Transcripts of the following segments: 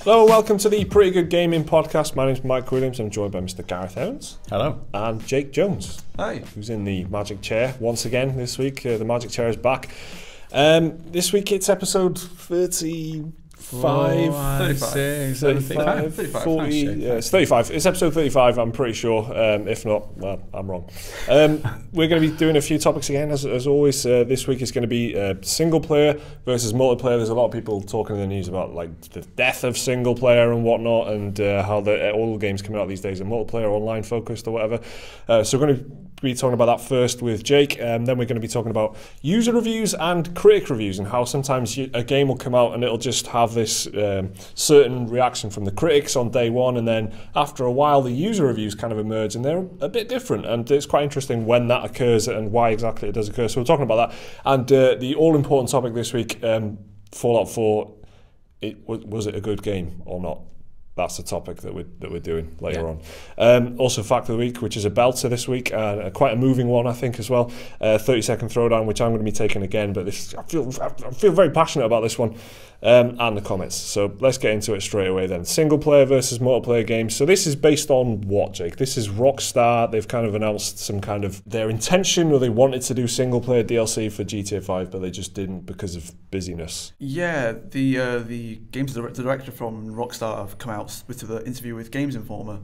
Hello, welcome to the Pretty Good Gaming Podcast. My name's Mike Williams. I'm joined by Mr. Gareth Owens. Hello. And Jake Jones. Hi. Who's in the Magic Chair once again this week. The Magic Chair is back. This week it's episode 35. 40. Yeah, it's 35. It's episode 35, I'm pretty sure. If not, well, I'm wrong. We're going to be doing a few topics again, as always. This week is going to be single player versus multiplayer. There's a lot of people talking in the news about like the death of single player and whatnot, and how all the games coming out these days are multiplayer, online focused or whatever. So we're going to be talking about that first with Jake, and then we're going to be talking about user reviews and critic reviews, and how sometimes a game will come out and it'll just have this certain reaction from the critics on day one, and then after a while the user reviews kind of emerge and they're a bit different, and it's quite interesting when that occurs and why exactly it does occur. So we're talking about that, and the all-important topic this week, Fallout 4, was it a good game or not? That's the topic that we're doing later on. Also, fact of the week, which is a belter this week, quite a moving one, I think, as well. 30-second throwdown, which I'm going to be taking again, but I feel very passionate about this one, and the comments. So let's get into it straight away then. Single player versus multiplayer games. So this is based on what, Jake? This is Rockstar. They've kind of announced some kind of their intention, or they wanted to do single player DLC for GTA 5, but they just didn't because of busyness. Yeah, the games director from Rockstar have come out with the interview with Games Informer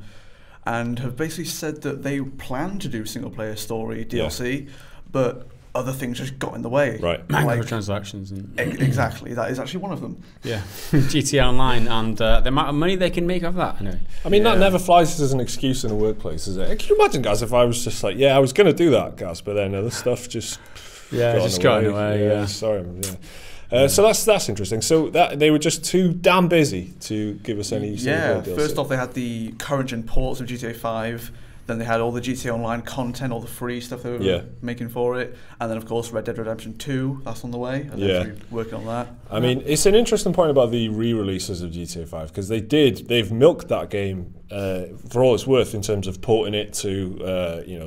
and have basically said that they plan to do single player story DLC, but other things just got in the way. Right. Microtransactions. Exactly, that is actually one of them. Yeah. GTA Online and the amount of money they can make off that. Anyway. I mean, that never flies as an excuse in a workplace, is it? Can you imagine, guys, if I was just like, I was going to do that, guys, but then other stuff just got away. Yeah. Sorry. Yeah. So that's interesting. So that they were just too damn busy to give us any. First off, they had the current gen ports of GTA 5. Then they had all the GTA Online content, all the free stuff they were making for it, and then of course Red Dead Redemption 2. That's on the way. And they're working on that. I mean, it's an interesting point about the re-releases of GTA 5, because they've milked that game for all it's worth in terms of porting it to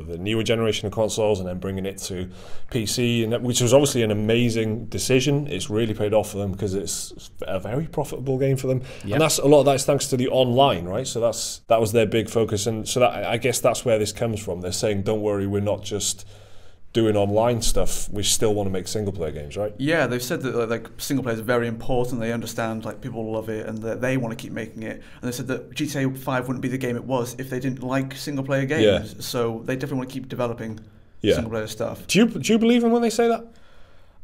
the newer generation of consoles and then bringing it to PC, and which was obviously an amazing decision. It's really paid off for them because it's a very profitable game for them, and that's a lot of that is thanks to the online, right? So that was their big focus, and so that, I guess that's where this comes from. They're saying, don't worry, we're not just doing online stuff, we still want to make single player games, right? Yeah, they've said that like single player is very important. They understand like people love it and that they want to keep making it. And they said that GTA 5 wouldn't be the game it was if they didn't like single player games. Yeah. So they definitely want to keep developing single player stuff. Do you believe them when they say that?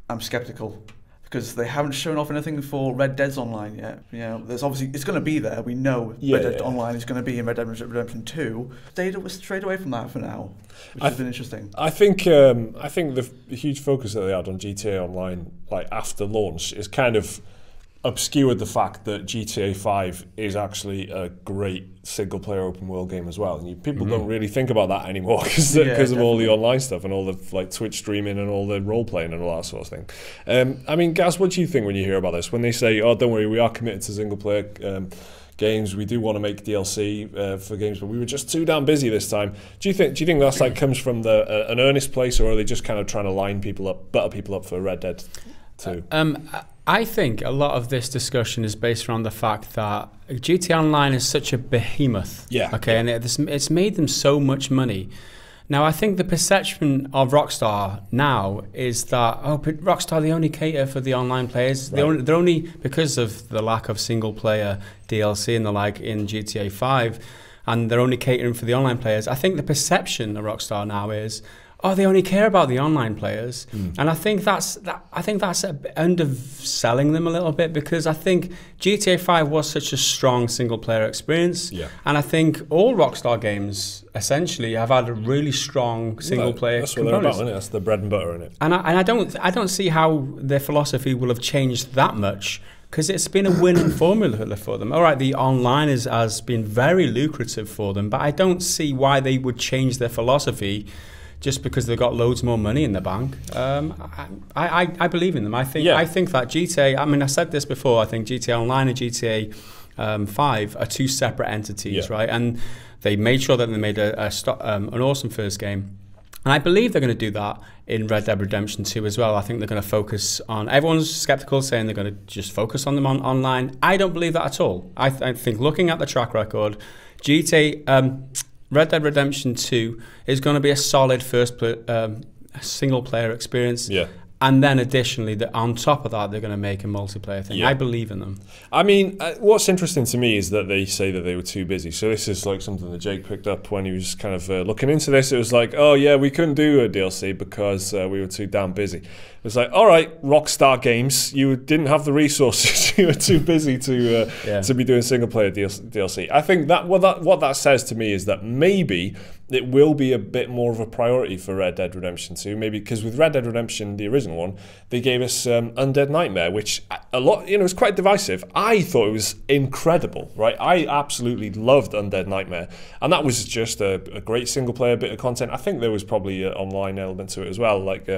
I'm skeptical, because they haven't shown off anything for Red Dead's online yet. There's obviously, it's going to be there. We know Red Dead Online is going to be in Red Dead Redemption 2. They strayed away from that for now, which has been interesting. I think the huge focus that they had on GTA Online, like after launch, is kind of obscured the fact that GTA 5 is actually a great single-player open-world game as well, and people don't really think about that anymore because of all the online stuff and all the like Twitch streaming and all the role-playing and all that sort of thing. I mean, Gaz, what do you think when you hear about this? When they say, "Oh, don't worry, we are committed to single-player games. We do want to make DLC for games, but we were just too damn busy this time." Do you think that's like comes from an earnest place, or are they just kind of trying to butter people up for Red Dead 2? I think a lot of this discussion is based around the fact that GTA Online is such a behemoth. And it's made them so much money. Now, I think the perception of Rockstar now is that, Rockstar, they only cater for the online players. Right. They're only, because of the lack of single-player DLC and the like in GTA 5, and they're only catering for the online players. I think the perception of Rockstar now is, they only care about the online players, and I think that's underselling them a little bit, because I think GTA 5 was such a strong single-player experience, and I think all Rockstar games essentially have had a really strong single-player. That's what they're about, isn't it? That's the bread and butter in it. And I don't see how their philosophy will have changed that much, because it's been a winning formula for them. All right, the online has been very lucrative for them, but I don't see why they would change their philosophy just because they've got loads more money in the bank. I believe in them. I think that GTA, I mean, I said this before, I think GTA Online and GTA 5 are two separate entities, right? And they made sure that they made an awesome first game. And I believe they're going to do that in Red Dead Redemption 2 as well. I think they're going to focus on... Everyone's skeptical, saying they're going to just focus on them online. I don't believe that at all. I think looking at the track record, Red Dead Redemption 2 is going to be a solid single-player experience. Yeah. And then additionally, on top of that, they're going to make a multiplayer thing. Yeah. I believe in them. I mean, what's interesting to me is that they say that they were too busy. So this is like something that Jake picked up when he was kind of looking into this. It was like, oh yeah, we couldn't do a DLC because we were too damn busy. It was like, all right, Rockstar Games, you didn't have the resources. You were too busy to be doing single player DLC. I think that what that says to me is that maybe it will be a bit more of a priority for Red Dead Redemption 2, maybe because with Red Dead Redemption, the original one, they gave us Undead Nightmare, which a lot, was quite divisive. I thought it was incredible, right? I absolutely loved Undead Nightmare, and that was just a great single player bit of content. I think there was probably an online element to it as well, like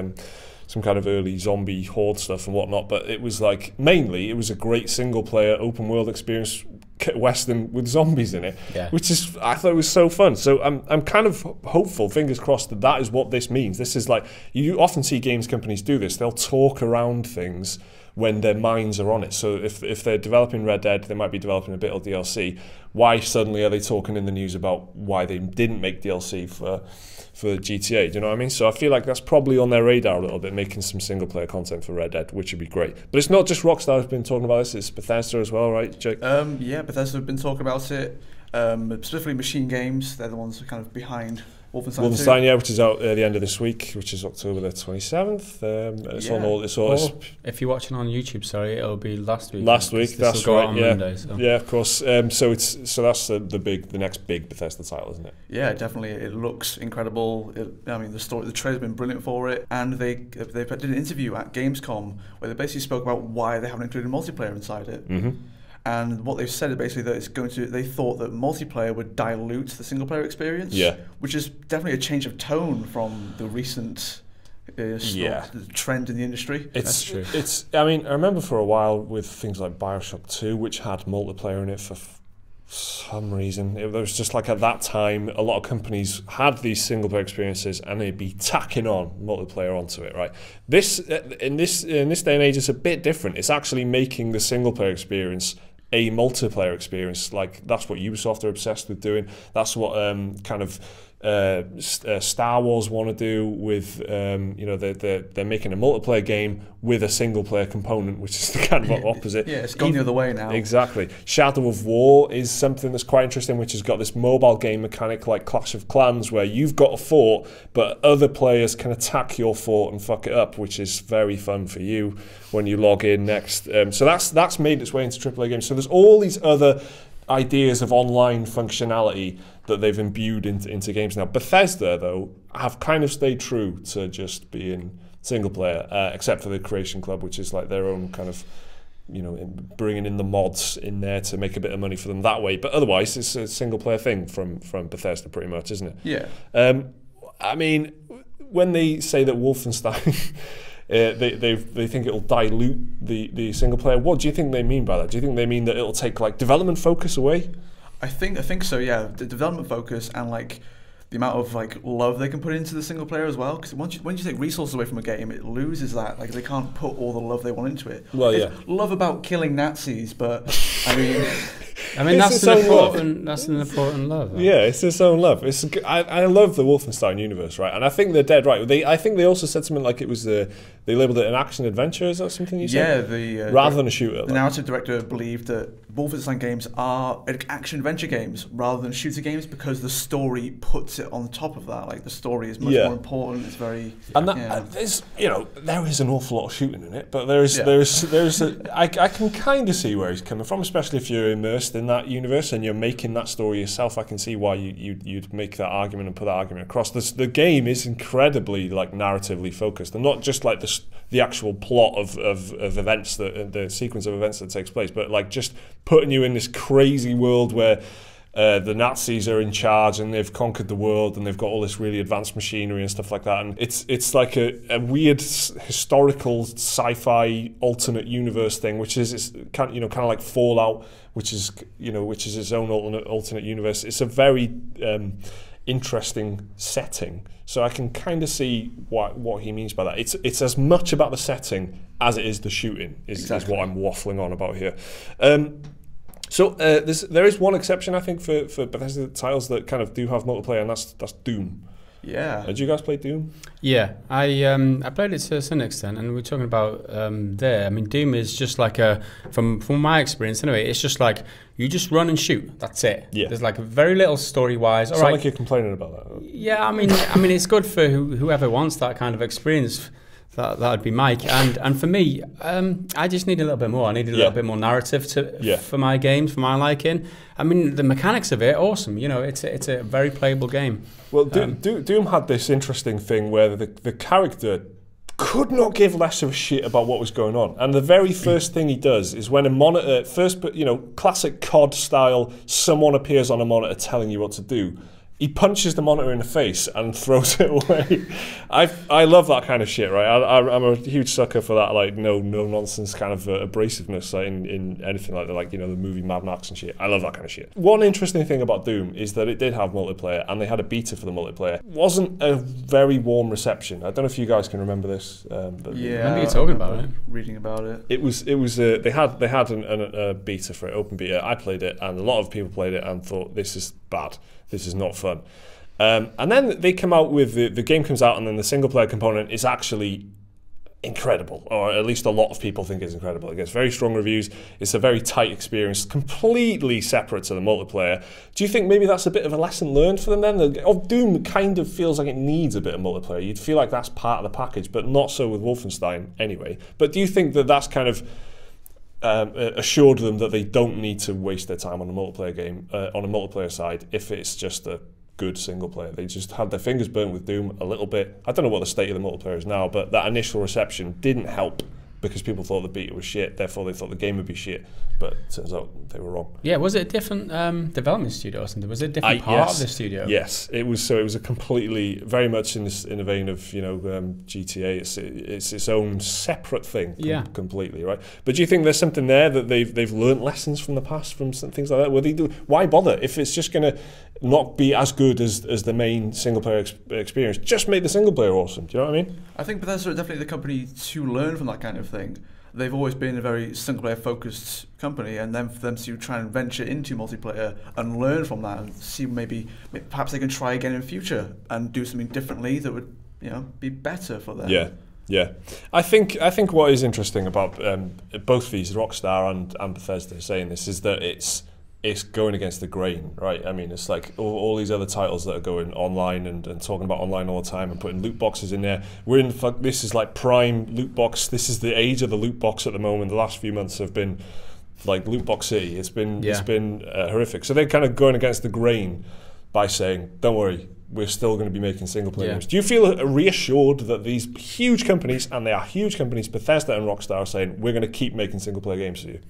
some kind of early zombie horde stuff and whatnot, but it was like, mainly, it was a great single player open world experience Western with zombies in it, which is, I thought it was so fun. So I'm kind of hopeful, fingers crossed, that is what this means. This is like, you often see games companies do this. They'll talk around things when their minds are on it. So if they're developing Red Dead, they might be developing a bit of DLC. Why suddenly are they talking in the news about why they didn't make DLC for GTA? Do you know what I mean? So I feel like that's probably on their radar a little bit, making some single player content for Red Dead, which would be great. But it's not just Rockstar who's been talking about this, it's Bethesda as well, right, Jake? Yeah, Bethesda have been talking about it. Specifically Machine Games, they're the ones who are kind of behind Wolfenstein 2. Yeah, which is out at the end of this week, which is October the 27th. If you're watching on YouTube, it'll be last week. Last week, that's right. Monday, so. Yeah, of course. So that's the next big Bethesda title, isn't it? Yeah, definitely. It looks incredible. The trailer's been brilliant for it, and they did an interview at Gamescom where they basically spoke about why they haven't included multiplayer inside it. Mm-hmm. And what they've said is basically that they thought that multiplayer would dilute the single player experience, which is definitely a change of tone from the recent trend in the industry. That's true. I mean, I remember for a while with things like Bioshock 2, which had multiplayer in it for some reason. There was just like, at that time, a lot of companies had these single player experiences and they'd be tacking on multiplayer onto it, right? In this day and age, it's a bit different. It's actually making the single player experience a multiplayer experience. Like, that's what Ubisoft are obsessed with doing. That's what Star Wars want to do with they're making a multiplayer game with a single player component, which is the kind of opposite. Yeah, it's gone the other way now. Exactly. Shadow of War is something that's quite interesting, which has got this mobile game mechanic like Clash of Clans, where you've got a fort, but other players can attack your fort and fuck it up, which is very fun for you when you log in next. So that's made its way into AAA games. So there's all these other ideas of online functionality that they've imbued into games now. Bethesda, though, have kind of stayed true to just being single player, except for the Creation Club, which is like their own kind of, bringing in the mods in there to make a bit of money for them that way. But otherwise, it's a single player thing from Bethesda, pretty much, isn't it? Yeah. I mean, when they say that Wolfenstein they think it'll dilute the single player, what do you think they mean by that? Do you think they mean that it'll take like development focus away? I think so, yeah. The development focus and like the amount of like love they can put into the single player as well. Because when you take resources away from a game, it loses that. Like, they can't put all the love they want into it. Well, yeah. Love about killing Nazis, but I mean, that's an important love. Right? Yeah, it's its own love. I love the Wolfenstein universe, right? And I think they're dead right. I think they also said something like it was they labelled it an action adventure. Is that something you said? Yeah, rather than a shooter. The narrative director believed that Wolfenstein games are action adventure games rather than shooter games, because the story puts it on top of that. Like, the story is much more important. It's very there's there is an awful lot of shooting in it, but there's I can kind of see where he's coming from, especially if you're immersed in that universe and you're making that story yourself. I can see why you'd make that argument and put that argument across. The game is incredibly like narratively focused, and not just like the actual plot of events, the sequence of events that takes place, but like just putting you in this crazy world where the Nazis are in charge and they've conquered the world and they've got all this really advanced machinery and stuff like that. And it's like a weird historical sci-fi alternate universe thing, which is kind of like Fallout, which is its own alternate universe. It's a very interesting setting. So I can kind of see what he means by that. It's as much about the setting as it is the shooting, is what I'm waffling on about here. So there is one exception, I think, for Bethesda titles that kind of do have multiplayer, and that's Doom. Yeah. Did you guys play Doom? Yeah, I played it to some extent, and we're talking about there. I mean, Doom is just like from my experience anyway, it's just like you just run and shoot. That's it. Yeah. There's like very little story-wise. Sound like you're complaining about that. Yeah, I mean, it's good for whoever wants that kind of experience. That would be Mike, and for me, I just need a little bit more. I need a little bit more narrative for my games, for my liking. I mean, the mechanics of it, awesome. You know, it's a very playable game. Well, Doom had this interesting thing where the character could not give less of a shit about what was going on, and the very first thing he does is when a monitor, classic COD style, someone appears on a monitor telling you what to do. He punches the monitor in the face and throws it away. I love that kind of shit, right? I'm a huge sucker for that, like no nonsense kind of abrasiveness, like in anything like that, like the movie Mad Max and shit. I love that kind of shit. One interesting thing about Doom is that it did have multiplayer, and they had a beta for the multiplayer. It wasn't a very warm reception. I don't know if you guys can remember this. But yeah, I remember you talking about it, reading about it. It was they had a beta for it, open beta. I played it, and a lot of people played it and thought this is bad. This is not fun. And then they come out with the game comes out, and then the single player component is actually incredible, or at least a lot of people think it's incredible. It gets very strong reviews. It's a very tight experience, completely separate to the multiplayer. Do you think maybe that's a bit of a lesson learned for them then? Doom kind of feels like it needs a bit of multiplayer. You'd feel like that's part of the package, but not so with Wolfenstein anyway. But do you think that that's kind of assured them that they don't need to waste their time on a multiplayer game, on a multiplayer side, if it's just a good single player? They just had their fingers burnt with Doom a little bit. I don't know what the state of the multiplayer is now, but that initial reception didn't help because people thought the beta was shit, therefore they thought the game would be shit, but it turns out they were wrong. Yeah, was it a different development studio or something? Was it a different part of the studio? Yes, it was. So it was a completely, very much in the vein of GTA. It's its own separate thing, completely, right? But do you think there's something there that they've learned lessons from the past, from some things like that? Why bother if it's just going to not be as good as the main single player experience? Just make the single player awesome. Do you know what I mean? I think Bethesda are definitely the company to learn from that kind of thing. They've always been a very single player focused company, and then for them to try and venture into multiplayer and learn from that and see perhaps they can try again in future and do something differently that would be better for them. Yeah. I think what is interesting about both these, Rockstar and Bethesda, saying this is that it's going against the grain, right? I mean, it's like all these other titles that are going online and talking about online all the time and putting loot boxes in there. This is like prime loot box. This is the age of the loot box at the moment. The last few months have been like loot box city. It's been horrific. So they're kind of going against the grain by saying, don't worry, we're still going to be making single player games. Do you feel reassured that these huge companies, and they are huge companies, Bethesda and Rockstar, are saying, we're going to keep making single player games for you?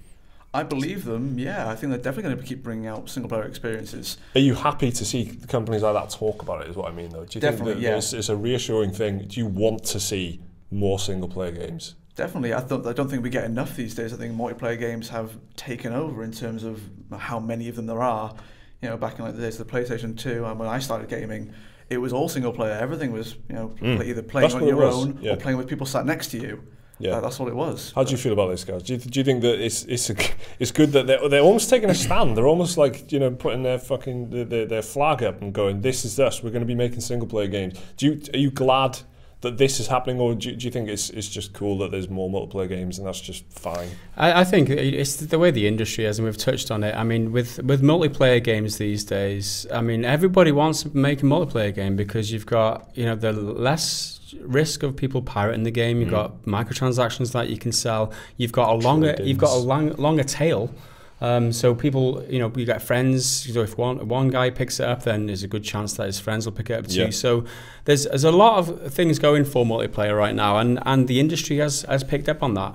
I believe them, yeah. I think they're definitely going to keep bringing out single-player experiences. Are you happy to see companies like that talk about it, is what I mean, though? Do you think that it's a reassuring thing? Do you want to see more single-player games? Definitely. I don't think we get enough these days. I think multiplayer games have taken over in terms of how many of them there are. Back in the days of the PlayStation 2, and when I started gaming, it was all single-player. Everything was, either playing on your own or playing with people sat next to you. Yeah, that's what it was. How do you feel about this, guys? Do you think that it's good that they're almost taking a stand? They're almost like putting their their flag up and going, "This is us. We're going to be making single player games." Are you glad that this is happening, or do you think it's just cool that there's more multiplayer games and that's just fine? I think it's the way the industry is, and we've touched on it. I mean, with multiplayer games these days, I mean, everybody wants to make a multiplayer game because you've got the less risk of people pirating the game. You've got microtransactions that you can sell. You've got a longer tail. So people, you get friends. If one guy picks it up, then there's a good chance that his friends will pick it up too. So there's a lot of things going for multiplayer right now, and the industry has picked up on that.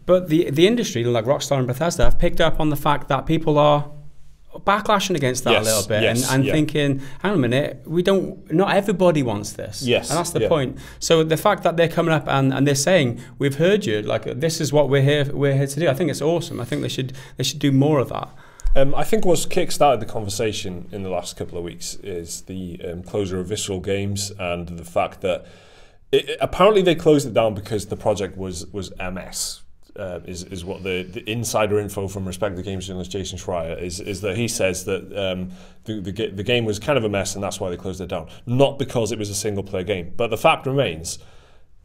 But the industry, like Rockstar and Bethesda, have picked up on the fact that people are backlashing against that a little bit and thinking, hang on a minute, not everybody wants this. Yes. And that's the point. So the fact that they're coming up and they're saying, we've heard you, like this is what we're here to do. I think it's awesome. I think they should do more of that. I think what's kick-started the conversation in the last couple of weeks is the closure of Visceral Games and the fact that apparently they closed it down because the project was MS. Is what the insider info from Respect the Games journalist Jason Schreier is that he says that the game was kind of a mess and that's why they closed it down. Not because it was a single-player game, but the fact remains,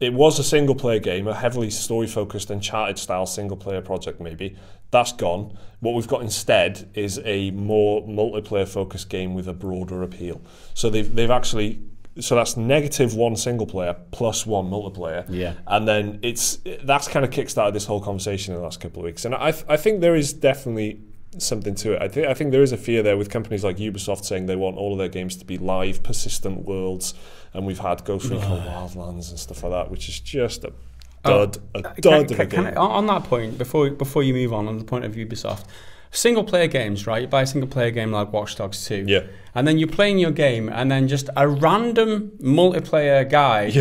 it was a single-player game, a heavily story-focused Uncharted-style single-player project maybe. That's gone. What we've got instead is a more multiplayer-focused game with a broader appeal. So they've actually... So that's -1 single player plus 1 multiplayer. Yeah. And then that's kind of kickstarted this whole conversation in the last couple of weeks. And I think there is definitely something to it. I think there is a fear there with companies like Ubisoft saying they want all of their games to be live, persistent worlds. And we've had Ghost Recon Wildlands and stuff like that, which is just a dud of a game. On that point, before you move on the point of Ubisoft, single-player games, right? You buy a single-player game like Watch Dogs 2. Yeah. And then you're playing your game, and then just a random multiplayer guy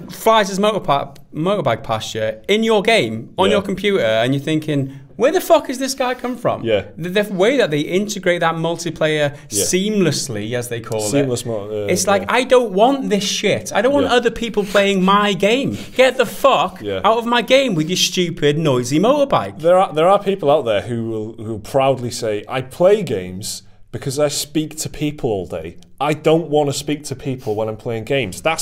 flies his motorbike past you in your game, on your computer, and you're thinking, where the fuck has this guy come from? Yeah. The way that they integrate that multiplayer seamlessly, as they call it. It's like, I don't want this shit. I don't want other people playing my game. Get the fuck out of my game with your stupid, noisy motorbike. There are people out there who will proudly say, I play games because I speak to people all day. I don't want to speak to people when I'm playing games. That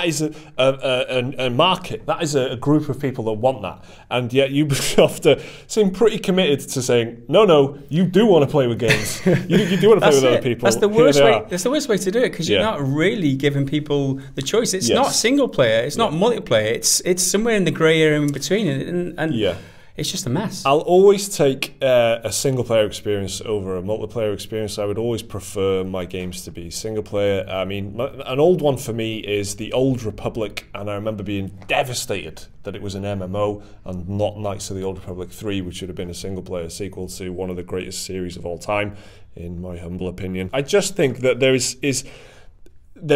is a market. That is a group of people that want that. And yet Ubisoft seem pretty committed to saying, no, you do want to play with games. You do want to play with other people. That's the worst way. That's the worst way to do it because you're not really giving people the choice. It's not single player. It's not multiplayer. It's somewhere in the grey area in between. And it's just a mess. I'll always take a single-player experience over a multiplayer experience. I would always prefer my games to be single-player. I mean, an old one for me is The Old Republic, and I remember being devastated that it was an MMO and not Knights of the Old Republic 3, which should have been a single-player sequel to one of the greatest series of all time, in my humble opinion. I just think that there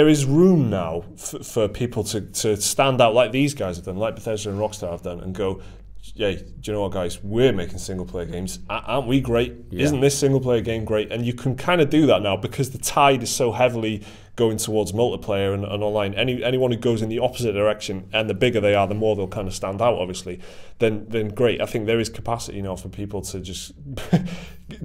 is room now for people to stand out like these guys have done, like Bethesda and Rockstar have done, and go, yeah, do you know what, guys? We're making single-player games. Aren't we great? Yeah. Isn't this single-player game great? And you can kind of do that now because the tide is so heavily going towards multiplayer and online. Anyone who goes in the opposite direction, and the bigger they are, the more they'll kind of stand out, obviously, then great. I think there is capacity now for people to just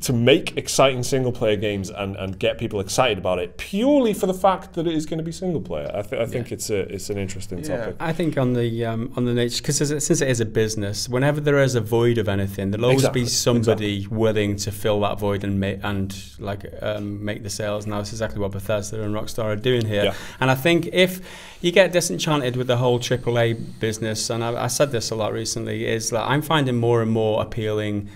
to make exciting single-player games and get people excited about it purely for the fact that it is going to be single-player. I think it's an interesting topic. I think on the nature, because since it is a business, whenever there is a void of anything, there'll always be somebody willing to fill that void and make the sales. Now, this is exactly what Bethesda and Rockstar are doing here. And I think if you get disenchanted with the whole AAA business, and I said this a lot recently, is that I'm finding more and more appealing.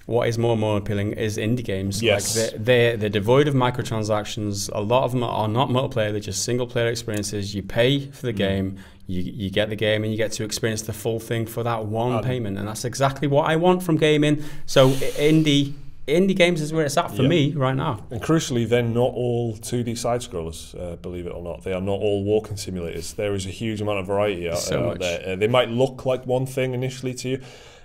What is more and more appealing is indie games. Yes. Like they're devoid of microtransactions. A lot of them are not multiplayer. They're just single player experiences. You pay for the game, you get the game, and you get to experience the full thing for that one payment. And that's exactly what I want from gaming. So indie games is where it's at for me right now. And crucially, they're not all 2D side-scrollers, believe it or not. They are not all walking simulators. There is a huge amount of variety out there. They might look like one thing initially to you,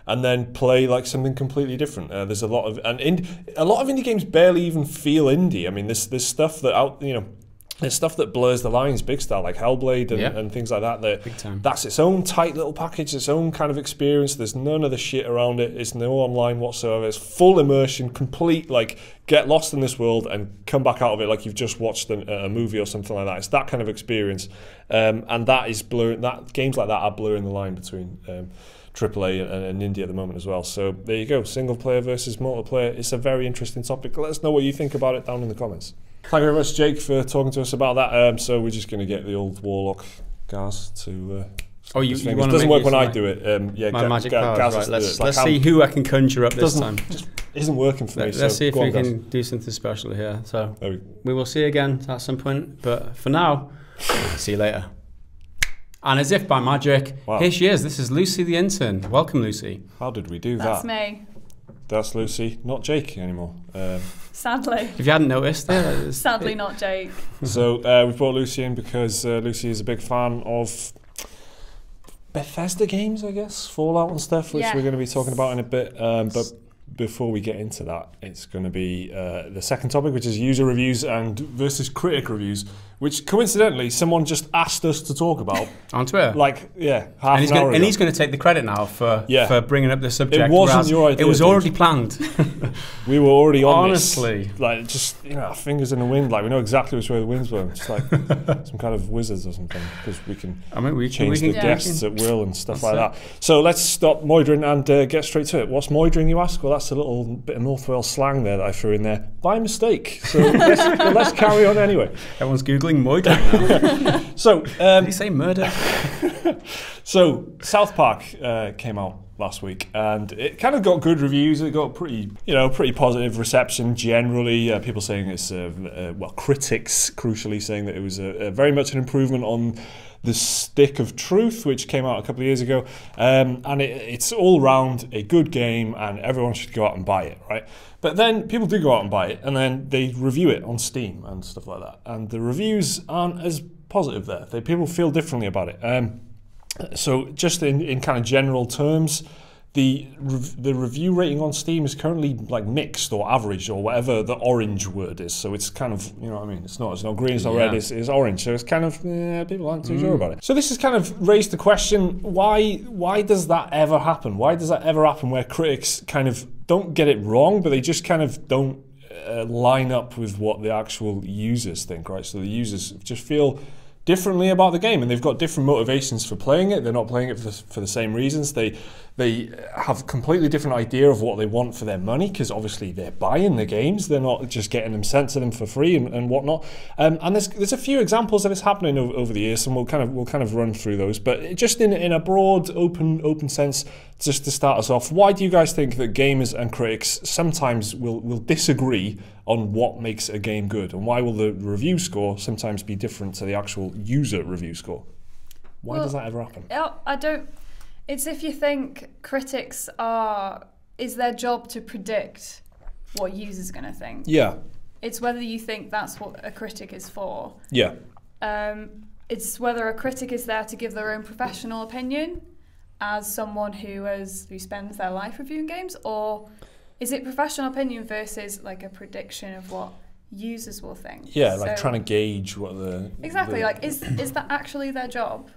and then play like something completely different. There's a lot of indie games barely even feel indie. I mean, there's stuff that there's stuff that blurs the lines big style, like Hellblade and things like that. That's its own tight little package, its own kind of experience. There's none of the shit around it. It's no online whatsoever. It's full immersion, complete, like, get lost in this world and come back out of it like you've just watched a movie or something like that. It's that kind of experience. And that is blurring, games like that are blurring the line between AAA and indie at the moment as well. So there you go, single player versus multiplayer. It's a very interesting topic. Let us know what you think about it down in the comments. Thank you very much, Jake, for talking to us about that. So we're just going to get the old Warlock Gaz to... you want to doesn't work when I do it. My magic powers, right. Let's see who I can conjure up this time. Just isn't working for me. Let's see if we can do something special here. So we will see again at some point. But for now, see you later. And as if by magic, here she is. This is Lucy the intern. Welcome, Lucy. How did we do that? That's me. That's Lucy, not Jake anymore. Sadly. If you hadn't noticed. Sadly not Jake. So we brought Lucy in because Lucy is a big fan of Bethesda games, I guess. Fallout and stuff, which we're going to be talking about in a bit. But before we get into that, it's going to be the second topic, which is user reviews and versus critic reviews, which coincidentally someone just asked us to talk about on Twitter. Like, half an hour ago. And he's going to take the credit now for bringing up the subject. It wasn't your idea. It was already planned. We were already on Honestly. this. Like, just, our fingers in the wind. Like, we know exactly which way the wind's blowing. Just like some kind of wizards or something, because we can change the guests at will and stuff like that. So let's stop moidering and get straight to it. What's moidering, you ask? Well, that's a little bit of North Wales slang there that I threw in there by mistake. So let's carry on anyway. Everyone's Googling moidering. So, did he say murder? So South Park came out last week, and it kind of got good reviews. It got pretty positive reception generally. People saying it's critics crucially saying that it was very much an improvement on the Stick of Truth, which came out a couple of years ago, and it's all round a good game, and everyone should go out and buy it, right? But then people do go out and buy it, and then they review it on Steam and stuff like that, and the reviews aren't as positive there. People feel differently about it. So just in kind of general terms, the review rating on Steam is currently like mixed or average or whatever the orange word is. So it's kind of, you know what I mean? It's not green, it's not red, it's orange. So it's kind of, people aren't too sure about it. So this has kind of raised the question, why does that ever happen? Why does that ever happen where critics kind of don't get it wrong, but they just kind of don't line up with what the actual users think, right? So the users just feel differently about the game, and they've got different motivations for playing it. They're not playing it for the same reasons. They have completely different idea of what they want for their money, because obviously they're buying the games. They're not just getting them sent to them for free and whatnot. And there's a few examples of this happening over the years, and we'll kind of run through those. But just in a broad, open sense, just to start us off, why do you guys think that gamers and critics sometimes will disagree on what makes a game good, and why will the review score sometimes be different to the actual user review score? Why does that ever happen? It's if you think critics is their job to predict what users are going to think. Yeah. It's whether you think that's what a critic is for. Yeah. It's whether a critic is there to give their own professional opinion as someone who spends their life reviewing games, or is it professional opinion versus like a prediction of what users will think? Yeah, like trying to gauge what the... Exactly, is that actually their job?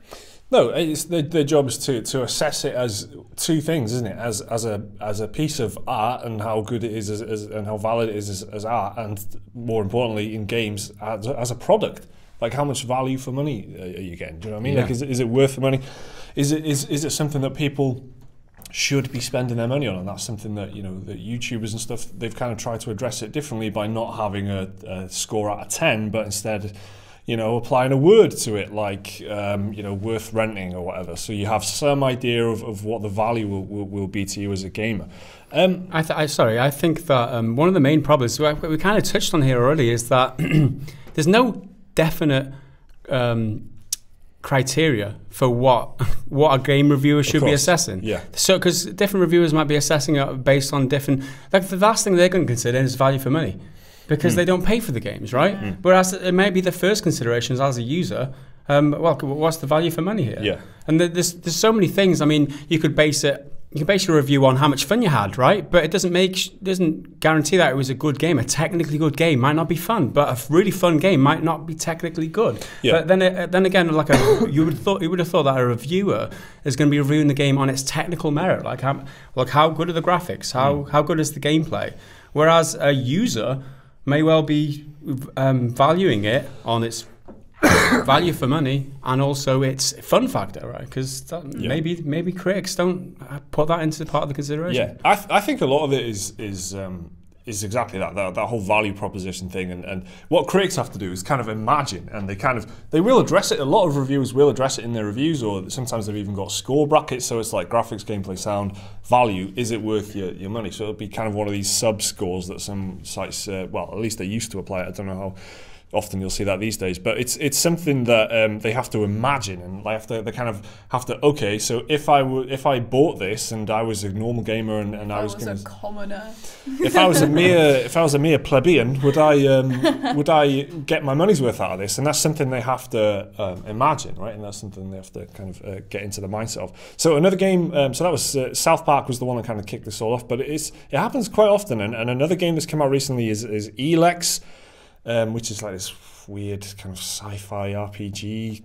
No, it's their job is to assess it as two things, isn't it? As a piece of art, and how good it is and how valid it is as art, and more importantly in games as a product. Like, how much value for money are you getting? Do you know what I mean? Yeah. Like, is it worth the money? Is it something that people should be spending their money on? And that's something that, the YouTubers and stuff, they've kind of tried to address it differently by not having a score out of 10, but instead, applying a word to it, like, worth renting or whatever. So you have some idea of what the value will be to you as a gamer. I think that one of the main problems we kind of touched on here already is that there's no definite criteria for what a game reviewer should be assessing. Yeah. So, because different reviewers might be assessing it based on different. Like, the last thing they're going to consider is value for money, because they don't pay for the games, right? Whereas it may be the first considerations as a user. What's the value for money here? Yeah. And there's so many things. I mean, you could base your review on how much fun you had, right? But it doesn't guarantee that it was a good game. A technically good game might not be fun, but a really fun game might not be technically good. Yeah. But then again, you would have thought that a reviewer is going to be reviewing the game on its technical merit, like how good are the graphics, how good is the gameplay, whereas a user may well be valuing it on its value for money and also its fun factor, right? Because maybe critics don't put that into part of the consideration. Yeah, I think a lot of it is exactly that whole value proposition thing, and what critics have to do is kind of imagine, and they will address it. A lot of reviewers will address it in their reviews, or sometimes they've even got score brackets. So it's like graphics, gameplay, sound, value. Is it worth your money? So it'll be kind of one of these sub scores that some sites, at least they used to apply it. I don't know how often you'll see that these days, but it's something that they have to imagine, and they kind of have to. Okay, so if I bought this and I was a normal gamer and I was a commoner, if I was a mere plebeian, would I get my money's worth out of this? And that's something they have to imagine, right? And that's something they have to kind of get into the mindset of. So another game, so that was South Park was the one that kind of kicked this all off, but it happens quite often. And another game that's come out recently is Elex. Which is like this weird kind of sci-fi RPG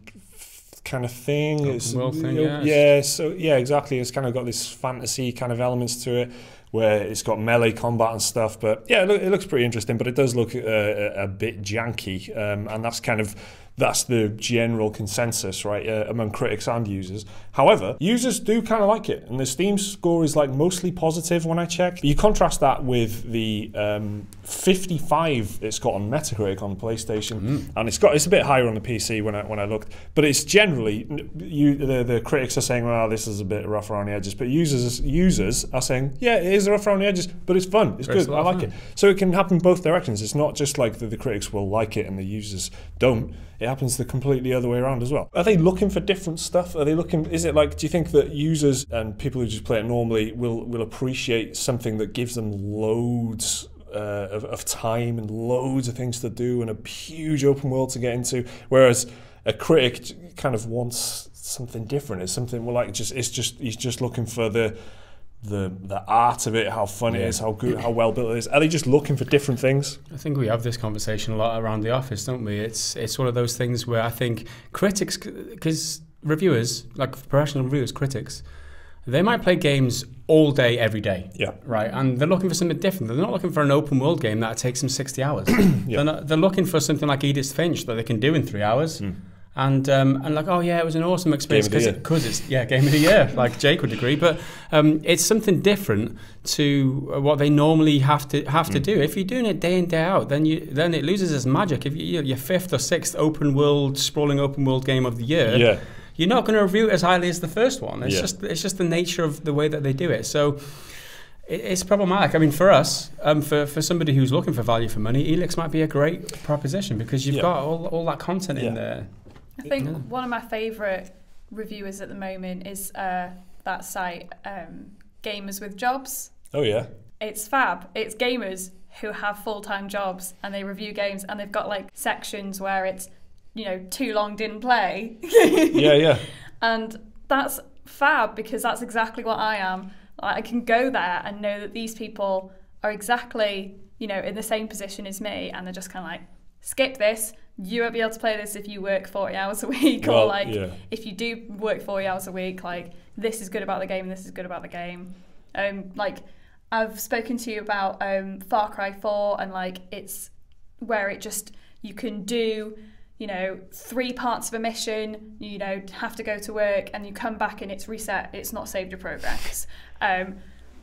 kind of thing. Open world thing, exactly. It's kind of got this fantasy kind of elements to it, where it's got melee combat and stuff. But yeah, it looks pretty interesting, but it does look a bit janky, and that's the general consensus, right, among critics and users. However, users do kind of like it, and the Steam score is like mostly positive when I check. You contrast that with the 55 it's got on Metacritic on PlayStation, and it's a bit higher on the PC when I looked. But it's generally the critics are saying, well, this is a bit rough around the edges, but users are saying, yeah, it is rough around the edges, but it's fun, it's good, I like it. So it can happen both directions. It's not just like the critics will like it and the users don't. It happens the completely other way around as well. Are they looking for different stuff? Is it like, do you think that users and people who just play it normally will appreciate something that gives them loads of time and loads of things to do and a huge open world to get into, whereas a critic kind of wants something different? It's something more like he's just looking for the art of it, how fun it is, how good, how well built it is. Are they just looking for different things? I think we have this conversation a lot around the office, don't we? It's one of those things where I think critics, because reviewers, like professional reviewers, critics, they might play games all day, every day. Yeah. Right? And they're looking for something different. They're not looking for an open world game that takes them 60 hours. Yeah. They're looking for something like Edith Finch that they can do in 3 hours. And like, oh yeah, it was an awesome experience because it's game of the year, like Jake would agree. But it's something different to what they normally have to do. If you're doing it day in, day out, then it loses its magic. If your fifth or sixth sprawling open world game of the year, you're not going to review it as highly as the first one. It's just the nature of the way that they do it. So it's problematic. I mean, for us, for somebody who's looking for value for money, Elex might be a great proposition because you've got all that content in there. I think one of my favourite reviewers at the moment is that site, Gamers with Jobs. Oh, yeah. It's fab. It's gamers who have full-time jobs and they review games, and they've got like sections where it's, too long didn't play. Yeah. And that's fab because that's exactly what I am. I can go there and know that these people are exactly, in the same position as me, and they're just kind of like, skip this. You won't be able to play this if you work 40 hours a week, or if you do work 40 hours a week, like this is good about the game and this is good about the game. Like I've spoken to you about Far Cry 4, and like it's where you can do 3 parts of a mission, you have to go to work and you come back and it's reset, it's not saved your progress.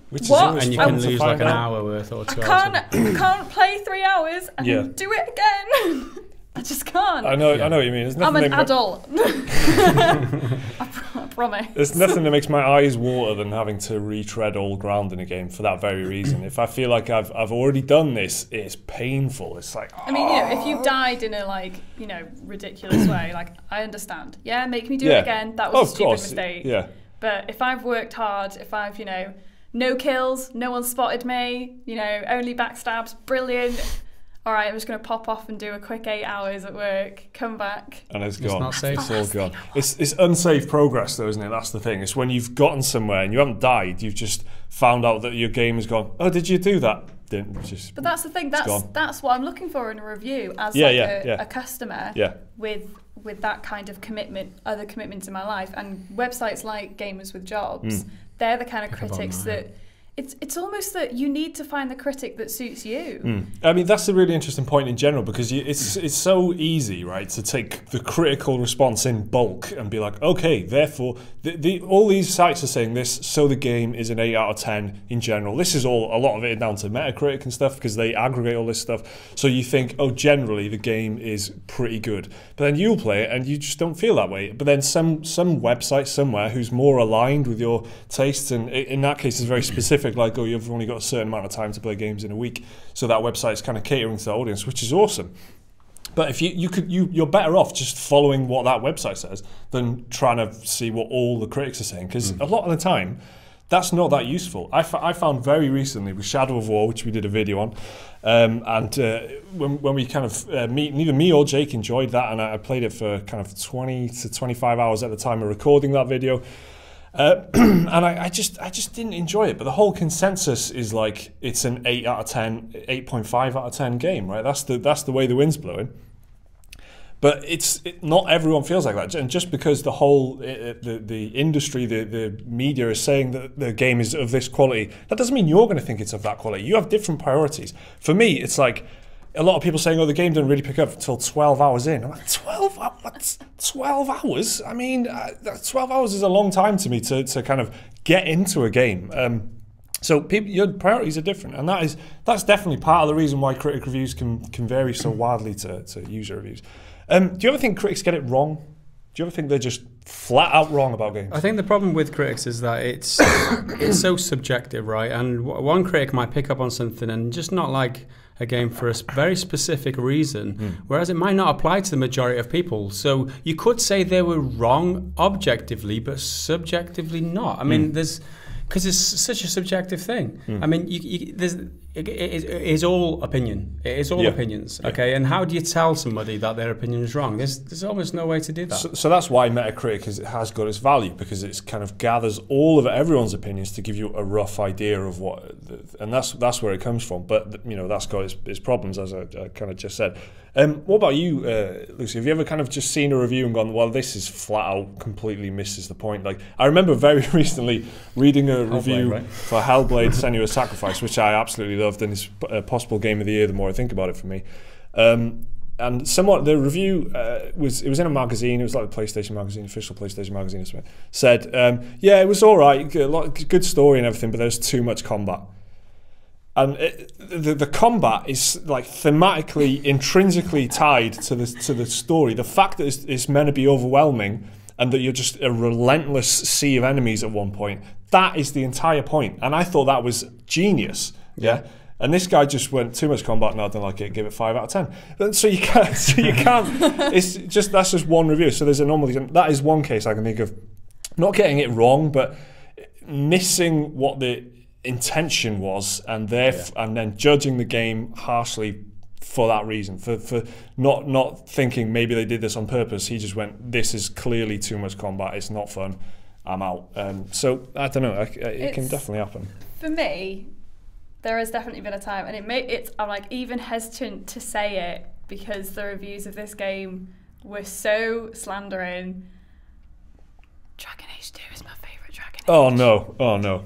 Which and you can lose like an hour worth or 2 hours. I can't play 3 hours and then do it again. I just can't. I know what you mean. I'm an adult. I promise. There's nothing that makes my eyes water than having to retread old ground in a game for that very reason. If I feel like I've already done this, it's painful. It's like, I mean, if you've died in a ridiculous way, like I understand. Yeah, make me do it again. That was a stupid mistake. Yeah. But if I've worked hard, if I've no kills, no one spotted me, only backstabs, brilliant. All right, I'm just going to pop off and do a quick 8 hours at work, come back. And it's gone. Not safe. It's all gone. It's unsafe progress, though, isn't it? That's the thing. It's when you've gotten somewhere and you haven't died, you've just found out that your game has gone, oh, did you do that? But that's the thing. That's what I'm looking for in a review as a customer with that kind of commitment, other commitments in my life. And websites like Gamers with Jobs, they're the kind of critics that... It's almost that you need to find the critic that suits you. I mean, that's a really interesting point in general, because it's so easy, right, to take the critical response in bulk and be like, okay, therefore, all these sites are saying this, so the game is an 8 out of 10 in general. This is a lot of it down to Metacritic and stuff, because they aggregate all this stuff. So you think, oh, generally the game is pretty good. But then you'll play it and you just don't feel that way. But then some website somewhere who's more aligned with your tastes, and in that case is very specific, like, oh, you've only got a certain amount of time to play games in a week, so that website's kind of catering to the audience, which is awesome. But if you're better off just following what that website says than trying to see what all the critics are saying, because a lot of the time that's not that useful. I found very recently with Shadow of War, which we did a video on, and when we kind of neither me or Jake enjoyed that, and I played it for kind of 20 to 25 hours at the time of recording that video. And I just didn't enjoy it. But the whole consensus is like it's an 8 out of 10, 8.5 out of 10 game, right? That's the way the wind's blowing. But not everyone feels like that. And just because the whole the industry, the media is saying that the game is of this quality, that doesn't mean you're going to think it's of that quality. You have different priorities. For me, it's like a lot of people saying, "Oh, the game didn't really pick up until 12 hours in." I'm like, 12 hours? 12 hours? I mean, 12 hours is a long time to me to kind of get into a game. So your priorities are different, and that's definitely part of the reason why critic reviews can vary so wildly to user reviews. Do you ever think critics get it wrong? Do you ever think they're just flat out wrong about games? I think the problem with critics is that it's so subjective, right? And one critic might pick up on something and just not like a game for a very specific reason, whereas it might not apply to the majority of people. So you could say they were wrong objectively, but subjectively not. I mean, because it's such a subjective thing. I mean, it is all opinion. It is all opinions, okay? And how do you tell somebody that their opinion is wrong? There's almost no way to do that. So that's why Metacritic has got its value, because it kind of gathers all of everyone's opinions to give you a rough idea of what, and that's where it comes from. But you know, that's got its problems, as I kind of just said. What about you, Lucy? Have you ever kind of just seen a review and gone, well, this is flat out completely misses the point? Like, I remember very recently reading a review for Hellblade: Senua's Sacrifice, which I absolutely loved, and it's a possible game of the year the more I think about it for me. And somewhat the review was in a magazine. It was like the PlayStation magazine, official PlayStation magazine or something. Said, yeah, it was all right, good story and everything, but there's too much combat. And the combat is like thematically, intrinsically tied to the story. The fact that it's meant to be overwhelming and that you're just a relentless sea of enemies at one point, that is the entire point. And I thought that was genius. Yeah. And this guy just went, too much combat, no, I don't like it, give it 5 out of 10. So you can't, it's just, that's just one review. So there's a normal, that is one case I can think of, not getting it wrong, but missing what the intention was, and then judging the game harshly for that reason, for not thinking maybe they did this on purpose. He just went, this is clearly too much combat, it's not fun, I'm out. So I don't know, it can definitely happen. For me, there has definitely been a time, and I'm like even hesitant to say it because the reviews of this game were so slandering. Dragon Age 2 is my favourite Dragon Age. Oh no.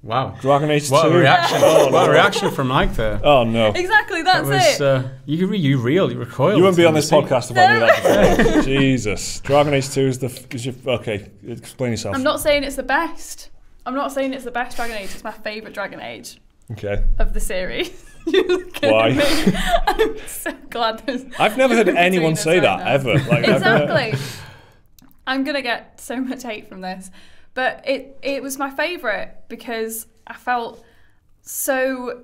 Wow. Dragon Age 2. What a reaction. What a reaction from Mike there. Oh no. Exactly, that's it. You recoiled. You wouldn't be on this podcast if I knew that before. Jesus. Dragon Age 2 is your, okay, explain yourself. I'm not saying it's the best. I'm not saying it's the best Dragon Age. It's my favourite Dragon Age. Okay. Of the series. Why? I'm so glad there's... I've never heard anyone say that, ever. Like, exactly. I'm going to get so much hate from this. But it was my favourite because I felt so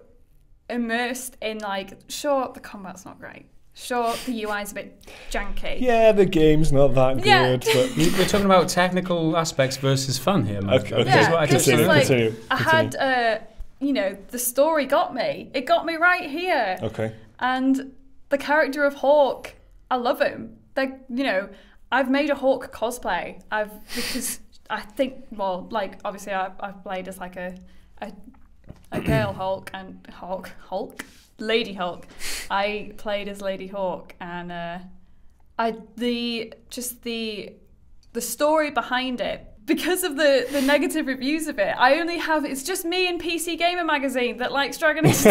immersed in, like, sure, the combat's not great. Sure, the UI's a bit janky. Yeah, the game's not that good. But we're talking about technical aspects versus fun here, man. Okay. Yeah, continue. I had, the story got me. It got me right here. Okay. And the character of Hawk, I love him. I've made a Hawk cosplay. Because I think, well, like, obviously I've played as like a girl Hulk and Hulk. Lady Hulk. I played as Lady Hawk, and the story behind it, because of the negative reviews of it, it's just me and PC Gamer magazine that likes Dragon Age 2.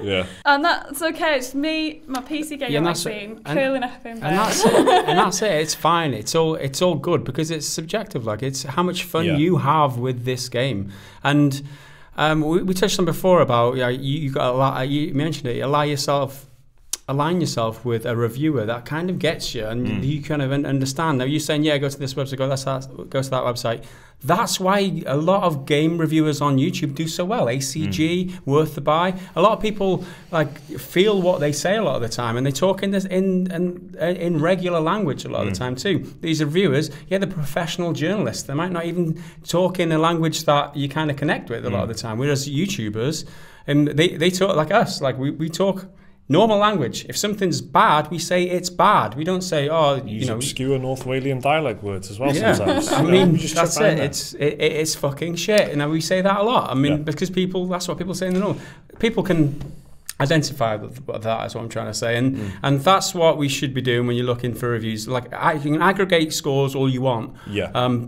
Yeah. And that's okay. It's me, my PC Gamer magazine, curling up in bed. And that's it. It's fine. It's all good because it's subjective. Like, it's how much fun you have with this game. And we touched on before about you got a lot. You mentioned it. Align yourself with a reviewer that kind of gets you, and you kind of understand. Now you're saying, go to this website, go to that website. That's why a lot of game reviewers on YouTube do so well. ACG, Worth the Buy. A lot of people like feel what they say a lot of the time, and they talk in regular language a lot of the time too. These reviewers, they're professional journalists. They might not even talk in a language that you kind of connect with a lot of the time. Whereas YouTubers, and they talk like us, like we talk normal language. If something's bad, we say it's bad. We don't say, use obscure North Walian dialect words as well sometimes. I mean, that's it. It's fucking shit. And we say that a lot. I mean, because that's what people say in the know. People can identify that is what I'm trying to say. And that's what we should be doing when you're looking for reviews. Like, you can aggregate scores all you want,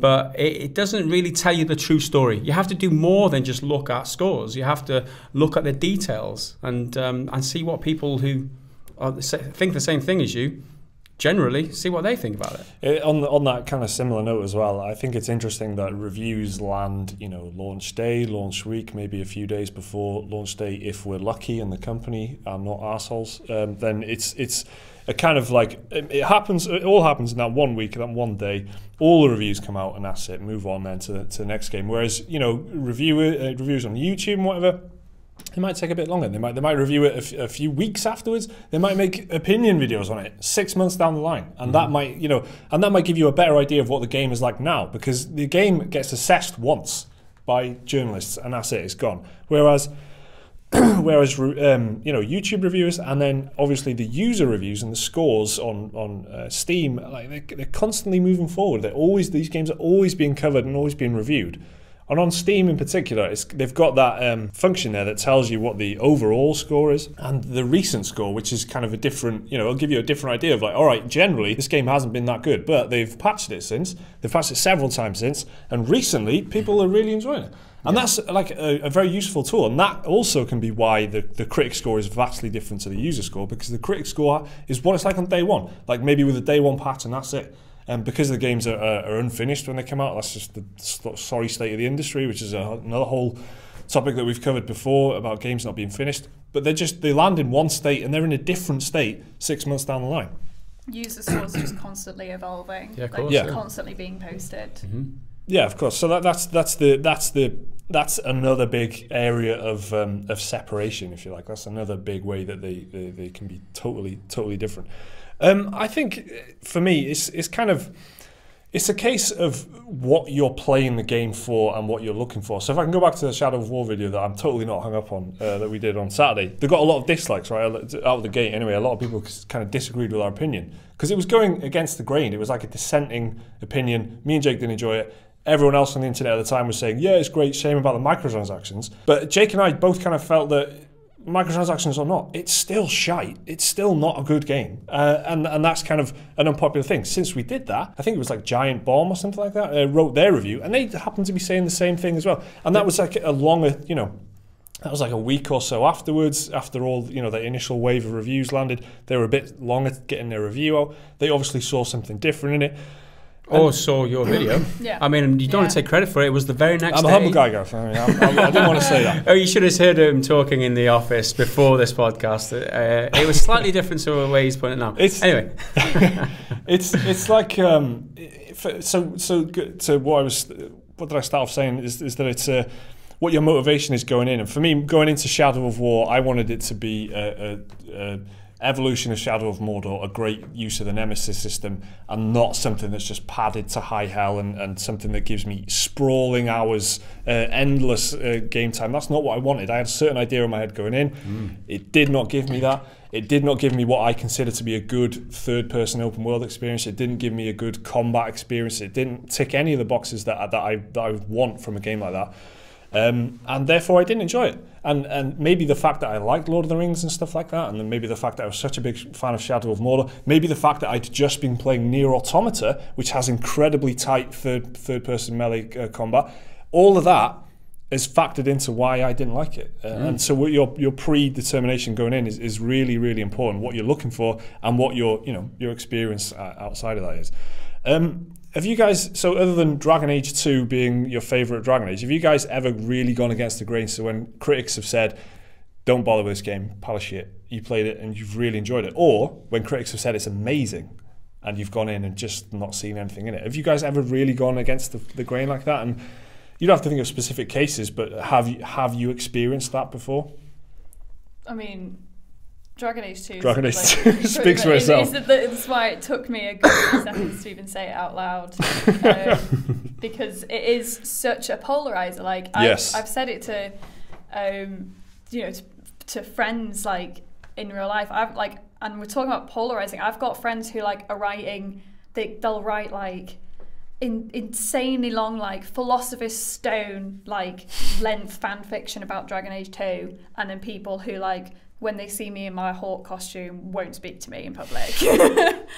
but it doesn't really tell you the true story. You have to do more than just look at scores. You have to look at the details and see what people who think the same thing as you generally see what they think about it. On that kind of similar note as well, I think it's interesting that reviews land, launch day, launch week, maybe a few days before launch day if we're lucky and the company are not arseholes. Then it's a kind of like, it all happens in that 1 week, that one day. All the reviews come out and that's it, move on then to the next game. Whereas, reviews on YouTube and whatever, it might take a bit longer. They might review it a few weeks afterwards. They might make opinion videos on it 6 months down the line, and that might give you a better idea of what the game is like now, because the game gets assessed once by journalists and that's it. It's gone. Whereas YouTube reviewers and then obviously the user reviews and the scores on Steam, like they're constantly moving forward. These games are always being covered and always being reviewed. And on Steam in particular, they've got that function there that tells you what the overall score is and the recent score, which is kind of a different, it'll give you a different idea of like, all right, generally this game hasn't been that good, but they've patched it since. They've patched it several times since, and recently people are really enjoying it. And that's like a very useful tool. And that also can be why the critic score is vastly different to the user score, because the critic score is what it's like on day one, like maybe with a day one patch and that's it. And because the games are unfinished when they come out, that's just the sorry state of the industry, which is another whole topic that we've covered before about games not being finished. But they land in one state and they're in a different state 6 months down the line. User scores just constantly evolving, constantly being posted. Mm-hmm. Yeah, of course. So that's another big area of separation, if you like. That's another big way that they can be totally different. I think for me, it's a case of what you're playing the game for and what you're looking for. So if I can go back to the Shadow of War video that I'm totally not hung up on, that we did on Saturday, they got a lot of dislikes right out of the gate. Anyway, a lot of people kind of disagreed with our opinion because it was going against the grain. It was like a dissenting opinion. Me and Jake didn't enjoy it. Everyone else on the internet at the time was saying, yeah, it's great, shame about the microtransactions. But Jake and I both kind of felt that microtransactions or not, it's still shite. It's still not a good game. And that's kind of an unpopular thing. Since we did that, I think it was like Giant Bomb or something like that, wrote their review, and they happened to be saying the same thing as well. And that was like a longer, that was like a week or so afterwards, after all, the initial wave of reviews landed. They were a bit longer getting their review out. They obviously saw something different in it. Or saw your video. Yeah. I mean, you don't want to take credit for it. It was the very next day. I'm a humble guy, Gareth. I didn't want to say that. Oh, you should have heard him talking in the office before this podcast. It was slightly different to the way he's putting it now. Anyway. it's like, so what did I start off saying is that it's what your motivation is going in. And for me, going into Shadow of War, I wanted it to be a evolution of Shadow of Mordor, a great use of the Nemesis system, and not something that's just padded to high hell and something that gives me sprawling hours, endless game time. That's not what I wanted. I had a certain idea in my head going in. It did not give me that. It did not give me what I consider to be a good third-person open world experience. It didn't give me a good combat experience. It didn't tick any of the boxes that I would want from a game like that. And therefore I didn't enjoy it. And maybe the fact that I liked Lord of the Rings and stuff like that, and then maybe the fact that I was such a big fan of Shadow of Mordor, maybe the fact that I'd just been playing Nier Automata, which has incredibly tight third-person melee combat, all of that is factored into why I didn't like it. And so your predetermination going in is really, really important, what you're looking for and what your experience outside of that is. Have you guys, so other than Dragon Age 2 being your favourite Dragon Age, have you guys ever really gone against the grain? So when critics have said, don't bother with this game, pile of shit, you played it and you've really enjoyed it. Or when critics have said it's amazing and you've gone in and just not seen anything in it. Have you guys ever really gone against the grain like that? And you don't have to think of specific cases, but have you experienced that before? I mean, Dragon Age 2 speaks for itself. That's why it took me a good few seconds to even say it out loud, because it is such a polarizer. Like I've said it to, to friends like in real life. And we're talking about polarizing. I've got friends who like are writing. They'll write like insanely long, like Philosopher's Stone, like length fan fiction about Dragon Age 2, and then people who like, when they see me in my Hawk costume, won't speak to me in public.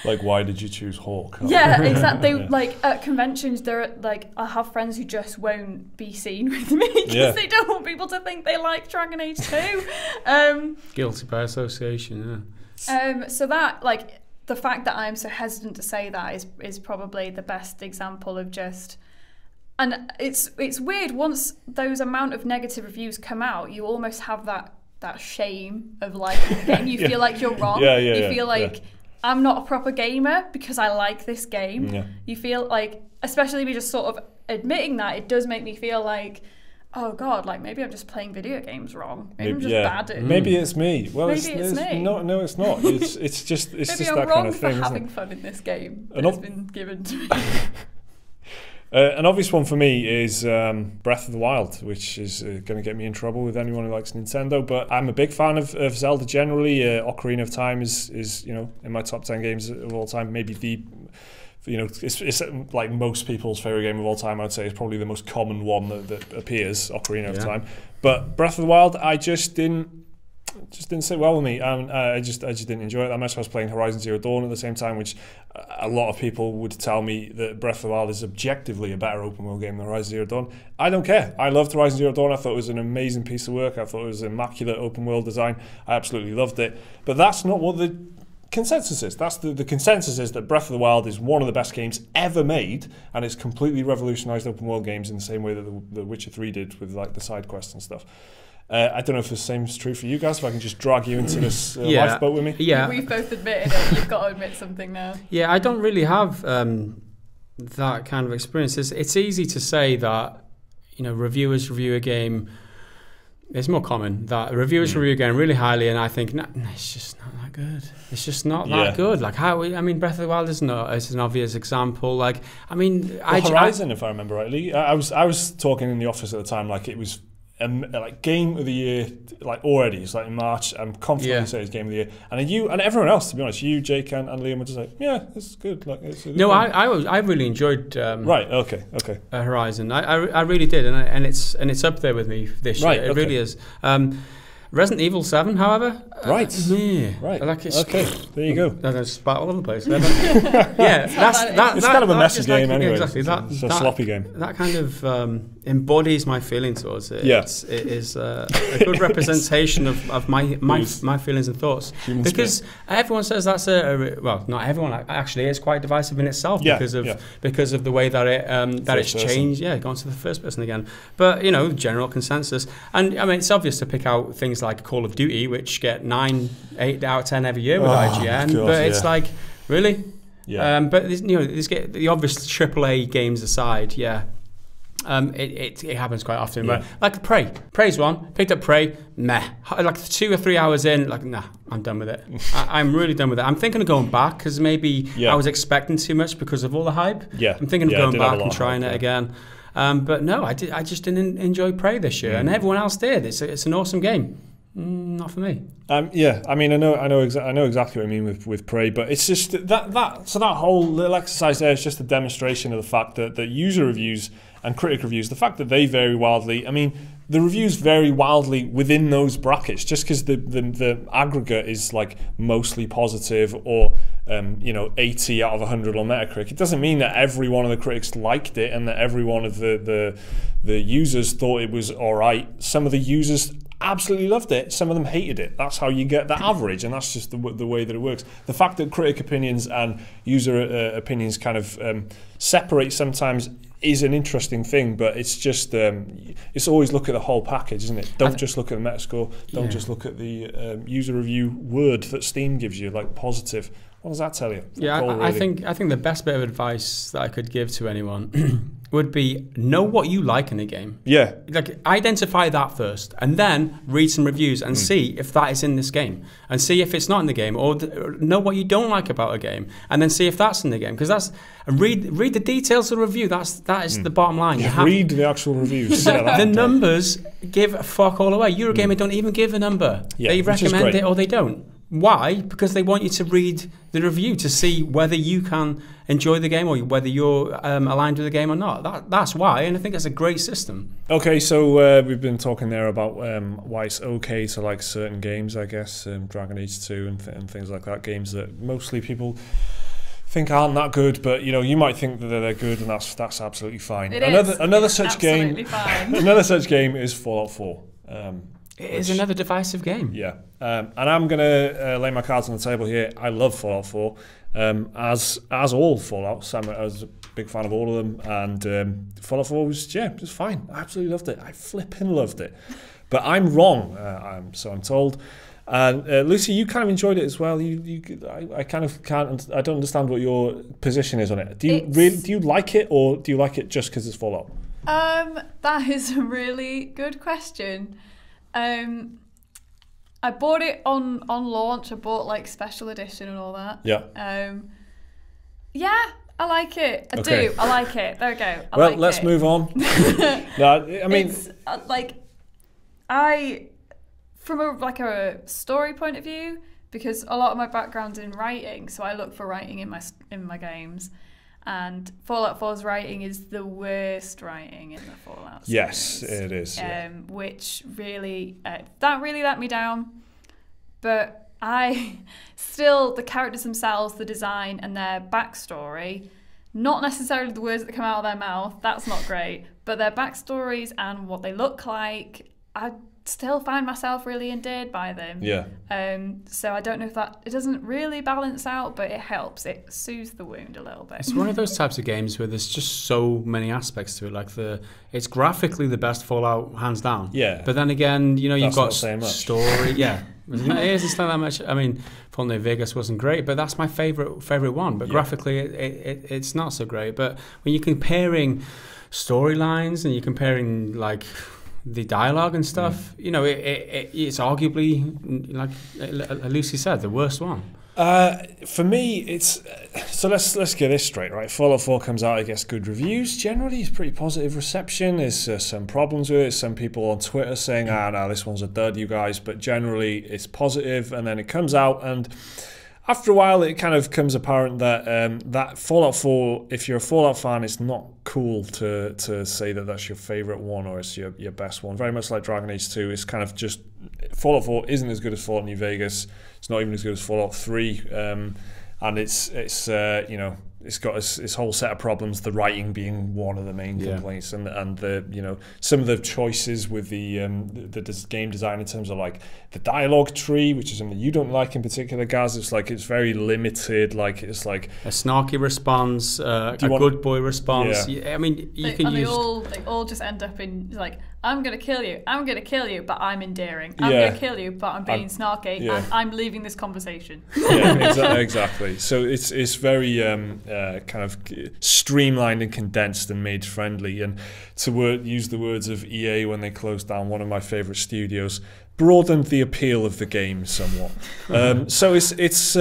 Like, why did you choose Hawk? Yeah, exactly. Like at conventions, I have friends who just won't be seen with me because they don't want people to think they like Dragon Age 2. Guilty by association. So that, like, the fact that I'm so hesitant to say that is probably the best example of just. And it's weird, once those amount of negative reviews come out, you almost have that shame of liking the game. You feel like you're wrong. You feel like I'm not a proper gamer because I like this game. Yeah. You feel like, especially me just sort of admitting that, it does make me feel like, oh God, like maybe I'm just playing video games wrong. Maybe I'm just bad at it. Maybe it's me. Well, maybe it's me. No, it's not. It's just maybe just I'm that wrong kind of thing. For having fun in this game that's been given to me. An obvious one for me is Breath of the Wild, which is going to get me in trouble with anyone who likes Nintendo. But I'm a big fan of Zelda generally. Ocarina of Time is in my top 10 games of all time. Maybe it's like most people's favorite game of all time. I'd say it's probably the most common one that appears, Ocarina of Time. But Breath of the Wild, I just didn't sit well with me. I just didn't enjoy it that much. I was playing Horizon Zero Dawn at the same time, which a lot of people would tell me that Breath of the Wild is objectively a better open world game than Horizon Zero Dawn. I don't care. I loved Horizon Zero Dawn. I thought it was an amazing piece of work. I thought it was immaculate open world design. I absolutely loved it. But that's not what the consensus is. That's the consensus is that Breath of the Wild is one of the best games ever made, and it's completely revolutionized open world games in the same way that the Witcher 3 did with like the side quests and stuff. I don't know if the same is true for you guys, if I can just drag you into this lifeboat with me. Yeah. We've both admitted it. You've got to admit something now. Yeah, I don't really have that kind of experience. It's easy to say that, reviewers review a game. It's more common that reviewers review a game really highly, and I think, no, it's just not that good. It's just not that good. Like Breath of the Wild is an obvious example. Like, Horizon, if I remember rightly, I was talking in the office at the time, like it was like game of the year, like already. It's like in March. I'm confidently saying it's game of the year. And you and everyone else, to be honest, you, Jake, and Liam were just like, yeah, it's good. Like, it's a good game. I really enjoyed. Right. Okay. Horizon. I really did, and it's up there with me this year. It really is. Resident Evil 7, however. Right. Right. Okay. There you go. I'm going to spat all over the place. It's kind of a messy game anyway. Exactly. It's a sloppy game. That kind of embodies my feeling towards it. Yeah. It is a good representation of my feelings and thoughts. Because everyone says that's well, not everyone. Actually, it's quite divisive in itself because of the way that it's changed. Yeah, gone to the first person again. But general consensus, and I mean, it's obvious to pick out things like Call of Duty, which get 8 out of 10 every year with IGN. God, but it's like, really? Yeah. But the obvious AAA games aside, it happens quite often. But like Prey's one, picked up Prey, meh. Like 2 or 3 hours in, like, nah, I'm done with it. I'm really done with it. I'm thinking of going back because maybe I was expecting too much because of all the hype. Yeah. I'm thinking of going back and trying it again. But no, I just didn't enjoy Prey this year, and everyone else did. It's an awesome game. Not for me. I mean, I know exactly what I mean with Prey, but it's just that whole little exercise there is just a demonstration of the fact that user reviews and critic reviews, the fact that they vary wildly. I mean, the reviews vary wildly within those brackets. Just because the aggregate is like mostly positive or 80 out of 100 on Metacritic, it doesn't mean that every one of the critics liked it and that every one of the users thought it was all right. Some of the users absolutely loved it. Some of them hated it. That's how you get the average, and that's just the way that it works. The fact that critic opinions and user opinions kind of separate sometimes is an interesting thing, but it's just it's always look at the whole package, isn't it? Don't just look at the Metascore. Don't just look at the user review word that Steam gives you, like positive. What does that tell you? Yeah, I think the best bit of advice that I could give to anyone would be know what you like in a game. Yeah. Like, identify that first, and then read some reviews and see if that is in this game, and see if it's not in the game, or know what you don't like about a game, and then see if that's in the game. Because read the details of the review. That is the bottom line. You read the actual reviews. The numbers give a fuck all away. Eurogamer don't even give a number. Yeah, they recommend it or they don't. Why? Because they want you to read the review to see whether you can enjoy the game or whether you're aligned with the game or not. That's why, and I think that's a great system. Okay, so we've been talking there about why it's okay to like certain games, I guess, Dragon Age 2 and things like that, games that mostly people think aren't that good, but you might think that they're good, and that's absolutely fine. Another such game, another such game is Fallout 4. It is another divisive game. Yeah, and I'm gonna lay my cards on the table here. I love Fallout 4, as all Fallouts. I'm a big fan of all of them, and Fallout 4 was just fine. I absolutely loved it. I flipping loved it, but I'm wrong. So I'm told. And Lucy, you kind of enjoyed it as well. I kind of can't. I don't understand what your position is on it. Do you like it, or do you like it just because it's Fallout? That is a really good question. I bought it on launch. I bought like special edition and all that. Yeah. Yeah, I like it. I do. I like it. There we go. Let's move on. No, I mean, it's, from a story point of view, because a lot of my background's in writing, so I look for writing in my games. And Fallout 4's writing is the worst writing in the Fallout series. Yes, it is. Which really, that really let me down. But the characters themselves, the design and their backstory, not necessarily the words that come out of their mouth, that's not great, but their backstories and what they look like, I still find myself really endeared by them. Yeah. So I don't know if it doesn't really balance out, but it helps. It soothes the wound a little bit. It's one of those types of games where there's just so many aspects to it. Like it's graphically the best Fallout, hands down. Yeah. But then again, you've got story. Yeah. It's not that much. I mean, Fallout New Vegas wasn't great, but that's my favorite one. But graphically, it's not so great. But when you're comparing storylines and you're comparing like the dialogue and stuff, it's arguably, like Lucy said, the worst one. For me, it's so let's get this straight, right? Fallout 4 comes out, it gets good reviews. Generally, it's pretty positive reception. There's some problems with it. Some people on Twitter saying, no, this one's a dud, you guys. But generally, it's positive, and then it comes out, and after a while, it kind of becomes apparent that that Fallout 4, if you're a Fallout fan, it's not cool to say that that's your favourite one or it's your best one. Very much like Dragon Age 2, it's kind of just Fallout 4 isn't as good as Fallout New Vegas. It's not even as good as Fallout 3, and it's got its whole set of problems. The writing being one of the main complaints, and the some of the choices with the game design in terms of like the dialogue tree, which is something you don't like in particular, Gaz. It's very limited. Like it's like a snarky response, a good boy response. Yeah. I mean, they all just end up in like, I'm going to kill you, but I'm endearing. I'm going to kill you, but I'm being snarky, and I'm leaving this conversation. Yeah, exactly. So it's very kind of streamlined and condensed and made friendly. And to use the words of EA when they closed down one of my favourite studios, broadened the appeal of the game somewhat. So it's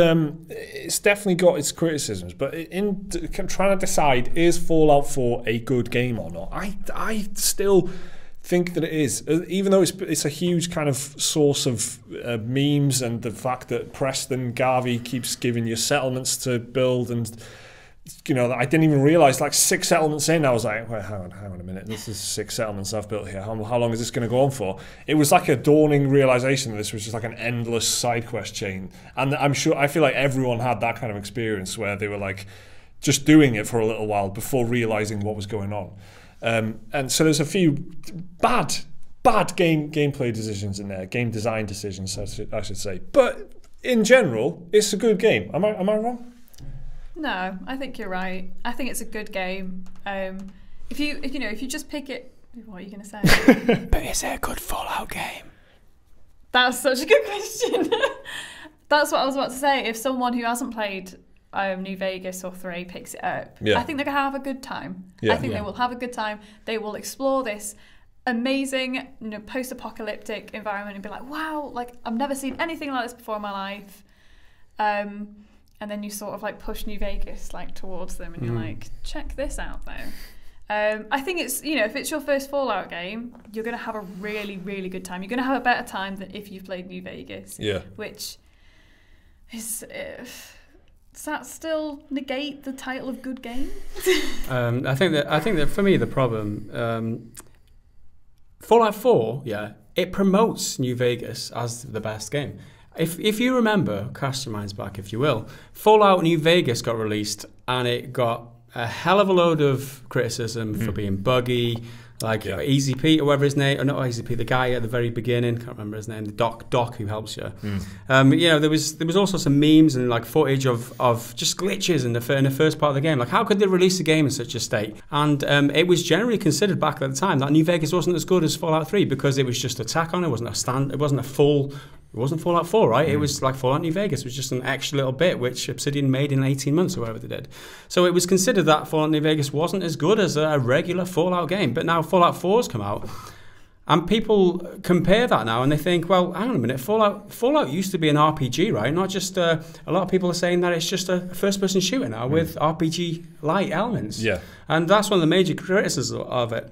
definitely got its criticisms, but in trying to decide, is Fallout 4 a good game or not, I still think that it is, even though it's a huge kind of source of memes, and the fact that Preston Garvey keeps giving you settlements to build, and I didn't even realise, like 6 settlements in, I was like, well, hang on a minute, this is 6 settlements I've built here, how long is this going to go on for? It was like a dawning realisation that this was just like an endless side quest chain, and I feel like everyone had that kind of experience where they were like just doing it for a little while before realising what was going on. And so there's a few bad gameplay decisions in there, game design decisions, I should say. But in general, it's a good game. Am I wrong? No, I think you're right. I think it's a good game. If you just pick it, what are you going to say? But is it a good Fallout game? That's such a good question. That's what I was about to say. If someone who hasn't played New Vegas or 3 picks it up, I think they're going to have a good time. I think they will have a good time. They will explore this amazing, post-apocalyptic environment and be like, wow, like I've never seen anything like this before in my life. And then you sort of like push New Vegas like towards them and you're like, check this out though. I think it's, if it's your first Fallout game, you're going to have a really, really good time. You're going to have a better time than if you've played New Vegas. Yeah. Which is... does that still negate the title of good game? I think that for me the problem, Fallout 4, it promotes New Vegas as the best game. If you remember, cast your minds back if you will, Fallout New Vegas got released and it got a hell of a load of criticism for being buggy, like Easy Pete or whatever his name, or not Easy Pete, the guy at the very beginning, can't remember his name, the Doc who helps you. There was also some memes and like footage of just glitches in the first part of the game. Like how could they release a game in such a state? And it was generally considered back at the time that New Vegas wasn't as good as Fallout 3 because it was just a tack on. It wasn't Fallout 4, right? It was like Fallout New Vegas. It was just an extra little bit which Obsidian made in 18 months or whatever they did. So it was considered that Fallout New Vegas wasn't as good as a regular Fallout game. But now Fallout 4's come out and people compare that now and they think, well, hang on a minute, Fallout used to be an RPG, right? Not just, a lot of people are saying that it's just a first-person shooter now with RPG-like elements. Yeah. And that's one of the major criticisms of it.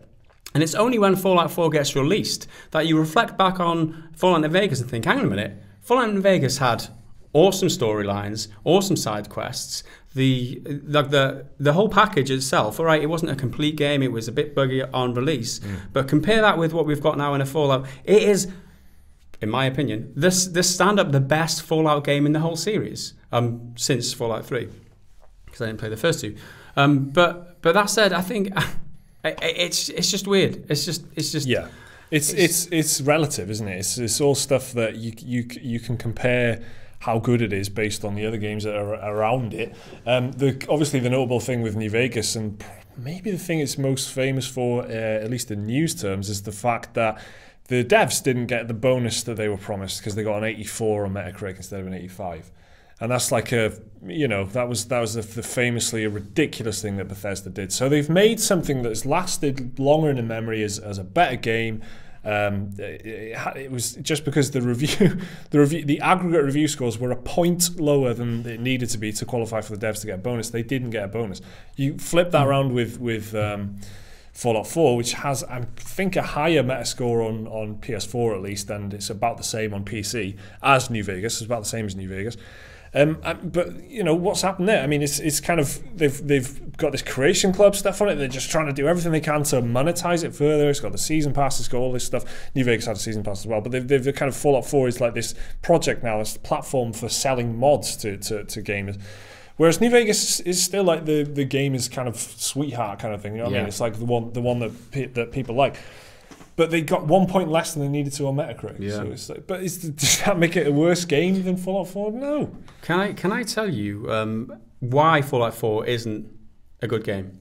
And it's only when Fallout 4 gets released that you reflect back on Fallout New Vegas and think, hang on a minute, Fallout New Vegas had awesome storylines, awesome side quests, the whole package itself. All right, it wasn't a complete game, it was a bit buggy on release, but compare that with what we've got now in a Fallout. It is, in my opinion, this stand up the best Fallout game in the whole series since Fallout 3, because I didn't play the first two. But that said, I think. It's just weird. It's just yeah. It's relative, isn't it? It's all stuff that you can compare how good it is based on the other games that are around it. Obviously the notable thing with New Vegas, and maybe the thing it's most famous for, at least in news terms, is the fact that the devs didn't get the bonus that they were promised because they got an 84 on Metacritic instead of an 85. And that's like that was the famously a ridiculous thing that Bethesda did. So they've made something that's lasted longer in the memory as a better game. It was just because the aggregate review scores were a point lower than it needed to be to qualify for the devs to get a bonus. They didn't get a bonus. You flip that around with Fallout 4, which has, I think, a higher Metascore on PS4 at least, and it's about the same on PC as New Vegas. It's about the same as New Vegas. But what's happened there? I mean, it's kind of they've got this Creation Club stuff on it. They're just trying to do everything they can to monetize it further. It's got the season pass. It's got all this stuff. New Vegas had a season pass as well. But they've kind of Fallout 4 is like this project now. It's a platform for selling mods to gamers. Whereas New Vegas is still like the game is kind of sweetheart kind of thing. You know what I mean? It's like the one that people like. But they got 1 point less than they needed to on Metacritic. Yeah. So it's like, does that make it a worse game than Fallout 4? No. Can I tell you why Fallout 4 isn't a good game?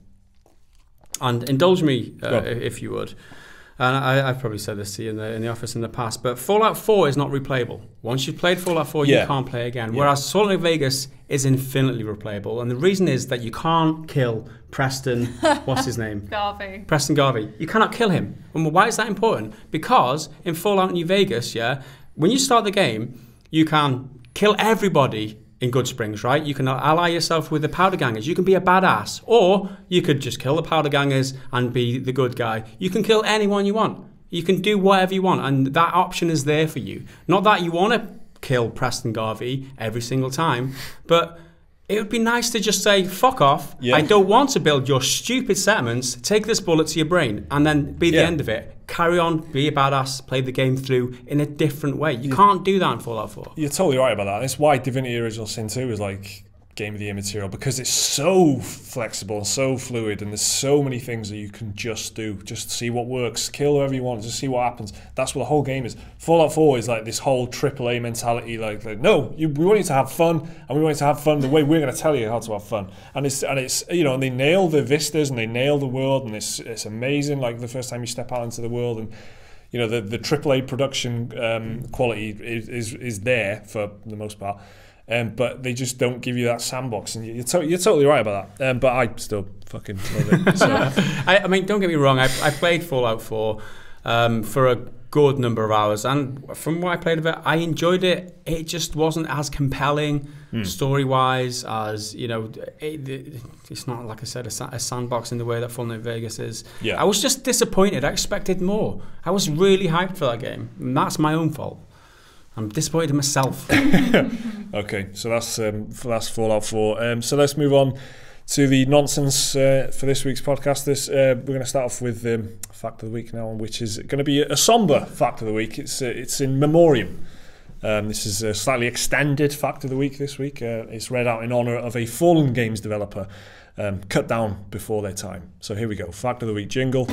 And indulge me if you would. And I've probably said this to you in the office in the past, but Fallout 4 is not replayable. Once you've played Fallout 4, you can't play again. Whereas Fallout New Vegas is infinitely replayable. And the reason is that you can't kill Preston, what's his name? Garvey. Preston Garvey. You cannot kill him. And why is that important? Because in Fallout New Vegas, when you start the game, you can kill everybody in Good Springs, right? You can ally yourself with the Powder Gangers. You can be a badass. Or you could just kill the Powder Gangers and be the good guy. You can kill anyone you want. You can do whatever you want. And that option is there for you. Not that you want to kill Preston Garvey every single time, but it would be nice to just say, fuck off. Yeah. I don't want to build your stupid settlements. Take this bullet to your brain and then be the end of it. Carry on, be a badass, play the game through in a different way. You can't do that in Fallout 4. You're totally right about that. That's why Divinity Original Sin 2 is like Game of the Year material, because it's so flexible and so fluid, and there's so many things that you can just do. Just see what works, kill whoever you want, just see what happens. That's what the whole game is. Fallout 4 is like this whole AAA mentality, like no, we want you to have fun, and we want you to have fun the way we're going to tell you how to have fun. And it's and they nail the vistas and they nail the world, and it's amazing. Like the first time you step out into the world, and the AAA production quality is there for the most part. But they just don't give you that sandbox, and you're totally right about that. But I still fucking love it. So. I mean, don't get me wrong. I played Fallout 4 for a good number of hours, and from what I played of it, I enjoyed it. It just wasn't as compelling story-wise as it's not, like I said, a sandbox in the way that Fallout Vegas is. Yeah. I was just disappointed. I expected more. I was really hyped for that game, and that's my own fault. I'm disappointed in myself. Okay, so that's Fallout 4. So let's move on to the nonsense for this week's podcast. We're going to start off with Fact of the Week now, which is going to be a somber Fact of the Week. It's in memoriam. This is a slightly extended Fact of the Week this week. It's read out in honour of a fallen games developer cut down before their time. So here we go. Fact of the Week jingle.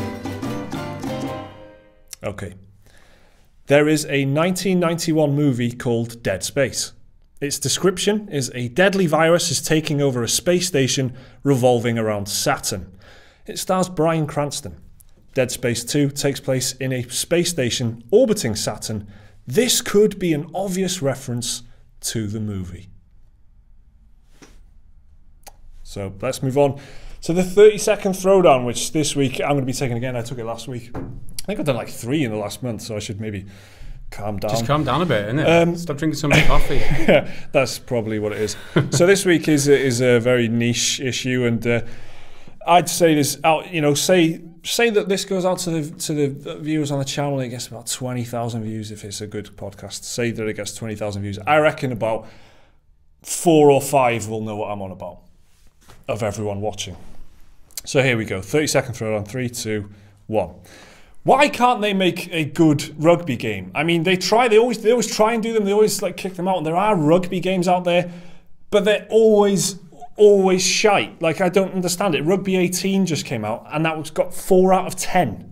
Okay. There is a 1991 movie called Dead Space. Its description is a deadly virus is taking over a space station revolving around Saturn. It stars Bryan Cranston. Dead Space 2 takes place in a space station orbiting Saturn. This could be an obvious reference to the movie. So let's move on to the 30-second throwdown, which this week I'm going to be taking again. I took it last week. I think I've done like 3 in the last month, so I should maybe calm down. Just calm down a bit, innit? Stop drinking so much coffee. Yeah, that's probably what it is. So this week is a very niche issue, and I'd say this out. Say that this goes out to the viewers on the channel. It gets about 20,000 views if it's a good podcast. Say that it gets 20,000 views. I reckon about 4 or 5 will know what I'm on about of everyone watching. So here we go. 30-second throwdown. 3, 2, 1. Why can't they make a good rugby game? I mean, they always try and do them. They always kick them out. And there are rugby games out there, but they're always shite. I don't understand it. Rugby 18 just came out, and that got 4 out of 10.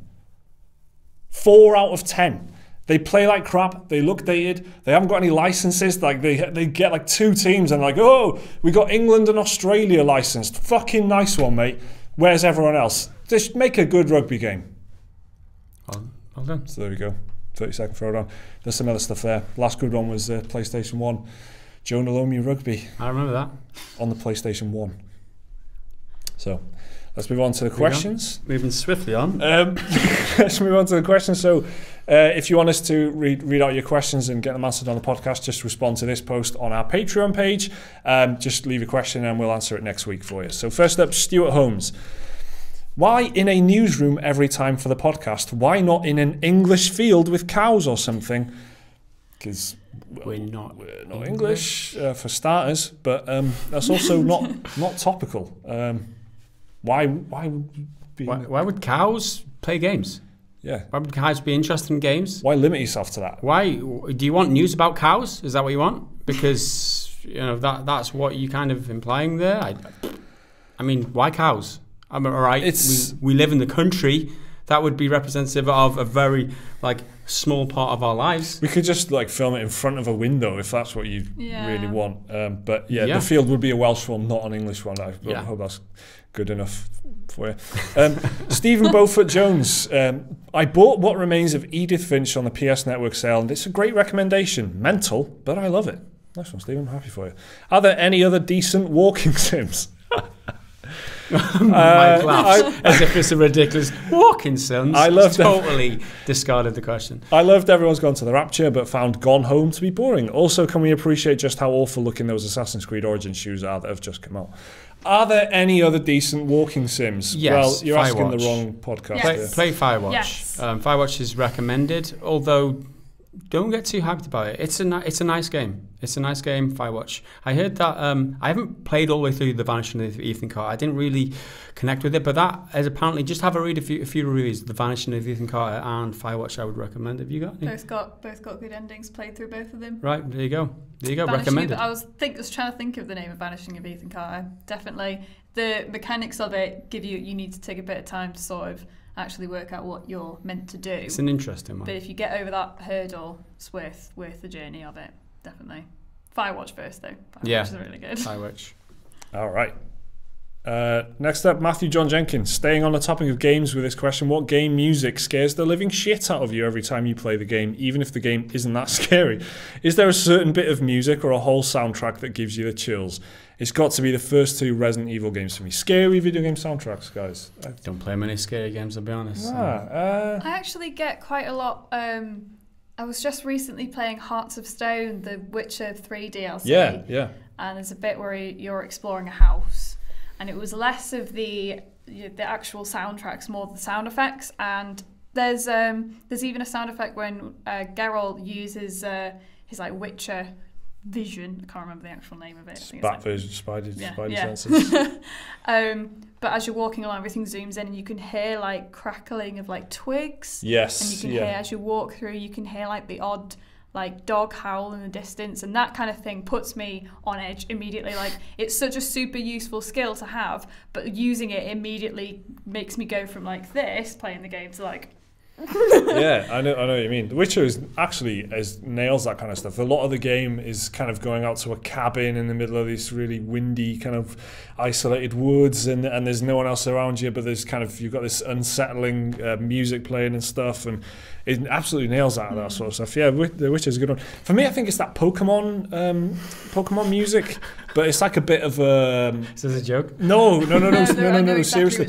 4 out of 10. They play like crap. They look dated. They haven't got any licenses. They get 2 teams, and oh, we got England and Australia licensed. Fucking nice one, mate. Where's everyone else? Just make a good rugby game. Well done. So there we go. 30-second throwdown. There's some other stuff there. Last good one was PlayStation 1. Jonah Lomu Rugby. I remember that. On the PlayStation 1. So let's move on to the questions. Moving swiftly on. Let's move on to the questions. So if you want us to read out your questions and get them answered on the podcast, just respond to this post on our Patreon page. Just leave a question and we'll answer it next week for you. So first up, Stuart Holmes. Why in a newsroom every time for the podcast? Why not in an English field with cows or something? Because we're not English for starters, but that's also not topical. Why would cows play games? Yeah. Why would cows be interested in games? Why limit yourself to that? Why do you want news about cows? Is that what you want? Because that's what you kind of implying there. I mean, why cows? I'm all right. We live in the country. That would be representative of a very small part of our lives. We could just film it in front of a window if that's what you really want. But the field would be a Welsh one, not an English one. I hope that's good enough for you. Stephen Beaufort Jones. I bought What Remains of Edith Finch on the PS Network sale, and it's a great recommendation. Mental, but I love it. Nice one, Stephen. I'm happy for you. Are there any other decent walking sims? Mike laughs as if it's a ridiculous walking sims. Totally discarded the question. I loved Everyone's Gone to the Rapture, but found Gone Home to be boring. Also, can we appreciate just how awful looking those Assassin's Creed Origins shoes are that have just come out? Are there any other decent walking sims? Yes. Well, you're asking Firewatch. the wrong podcast. Yes. Play Firewatch. Yes. Firewatch is recommended, although don't get too hyped about it. It's a nice game. It's a nice game, Firewatch. I heard that I haven't played all the way through The Vanishing of Ethan Carter. I didn't really connect with it, but that is apparently, just have a read a few reviews. The Vanishing of Ethan Carter and Firewatch I would recommend. Have you got any? Both got good endings. Played through both of them. Right, there you go. Recommended. I was trying to think of the name of Vanishing of Ethan Carter. Definitely, the mechanics of it give you need to take a bit of time to sort of actually work out what you're meant to do. It's an interesting one. But if you get over that hurdle, it's worth the journey of it. Definitely. Firewatch first though. Firewatch is really good. Firewatch. All right. Next up, Matthew John Jenkins. Staying on the topic of games with this question, what game music scares the living shit out of you every time you play the game, even if the game isn't that scary? Is there a certain bit of music or a whole soundtrack that gives you the chills? It's got to be the first 2 Resident Evil games for me. Scary video game soundtracks, guys. I don't play many scary games, I'll be honest. I actually get quite a lot. I was just recently playing Hearts of Stone, the Witcher 3 DLC. Yeah. And there's a bit where you're exploring a house. And it was less of the actual soundtracks, more the sound effects. And there's even a sound effect when Geralt uses his like Witcher vision. I can't remember the actual name of it. Spidey senses. But as you're walking along, everything zooms in, and you can hear like crackling of like twigs. Yes. And you can hear, as you walk through, you can hear like the odd like dog howl in the distance, and that kind of thing puts me on edge immediately. Like, it's such a super useful skill to have, but using it immediately makes me go from like this, playing the game, to like Yeah, I know what you mean. The Witcher nails that kind of stuff. A lot of the game is kind of going out to a cabin in the middle of these really windy kind of isolated woods, and there's no one else around you, but you've got this unsettling music playing and stuff, and it absolutely nails that sort of stuff. Yeah, The Witcher's a good one. For me, I think it's that Pokemon music, but it's like a bit of a... Is this a joke? No, exactly seriously.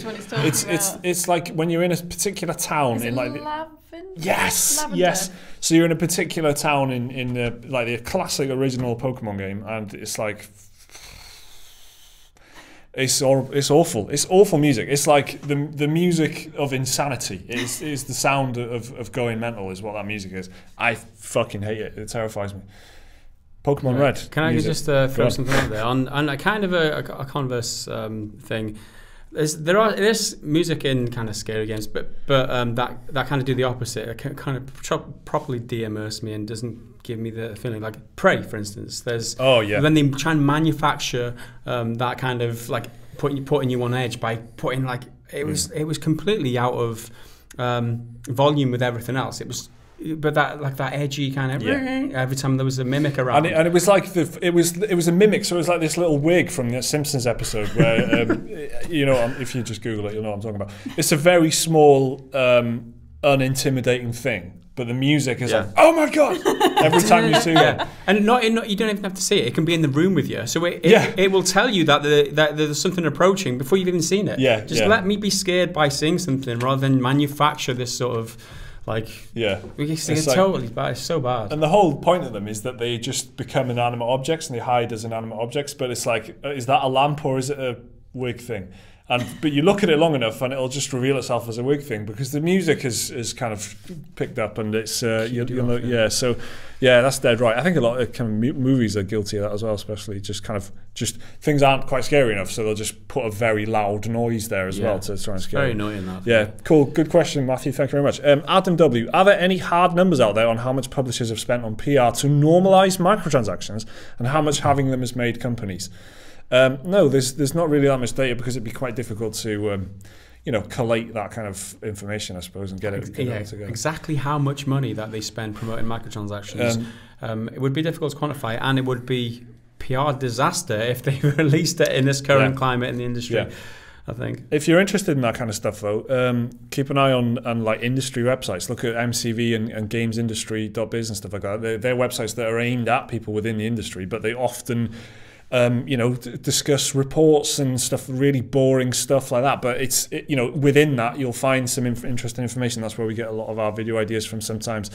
It's like when you're in a particular town in like... Lavender? Yes. So you're in a particular town in the classic original Pokemon game, and it's like... It's awful. It's awful music. It's like the music of insanity. Is the sound of going mental is what that music is. I fucking hate it. It terrifies me. Pokemon Red. Can I just throw something out there on a kind of a converse thing? There's music in kind of scary games, but that kind of do the opposite. It kind of properly de-immerse me and doesn't give me the feeling. Like Prey, for instance. When they try and manufacture that kind of like putting you on edge by putting like it was completely out of volume with everything else. But that edgy kind of every time there was a mimic around, and it was like it was a mimic, so it was like this little wig from the Simpsons episode where if you just Google it, you'll know what I'm talking about. It's a very small, unintimidating thing, but the music is like, oh my god, every time you see it. And you don't even have to see it. It can be in the room with you, so it will tell you that there's something approaching before you've even seen it. Let me be scared by seeing something rather than manufacture this sort of. It's totally bad. It's so bad. And the whole point of them is that they just become inanimate objects and they hide as inanimate objects. But it's like, is that a lamp or is it a wig thing? But you look at it long enough and it'll just reveal itself as a wig thing because the music is kind of picked up and it's that's dead right. I think a lot of kind of movies are guilty of that as well, especially just things aren't quite scary enough, so they'll just put a very loud noise there as well to try and scare. Very annoying that. Yeah, cool. Good question, Matthew. Thank you very much. Adam W. Are there any hard numbers out there on how much publishers have spent on PR to normalise microtransactions and how much having them has made companies? No, there's not really that much data because it'd be quite difficult to collate that kind of information, I suppose, and get it together. Exactly how much money that they spend promoting microtransactions. It would be difficult to quantify, and it would be PR disaster if they released it in this current climate in the industry. Yeah. I think. If you're interested in that kind of stuff, though, keep an eye on like industry websites. Look at MCV and gamesindustry.biz and stuff like that. They're websites that are aimed at people within the industry, but they often discuss reports and stuff, really boring stuff like that. But within that, you'll find some interesting information. That's where we get a lot of our video ideas from sometimes.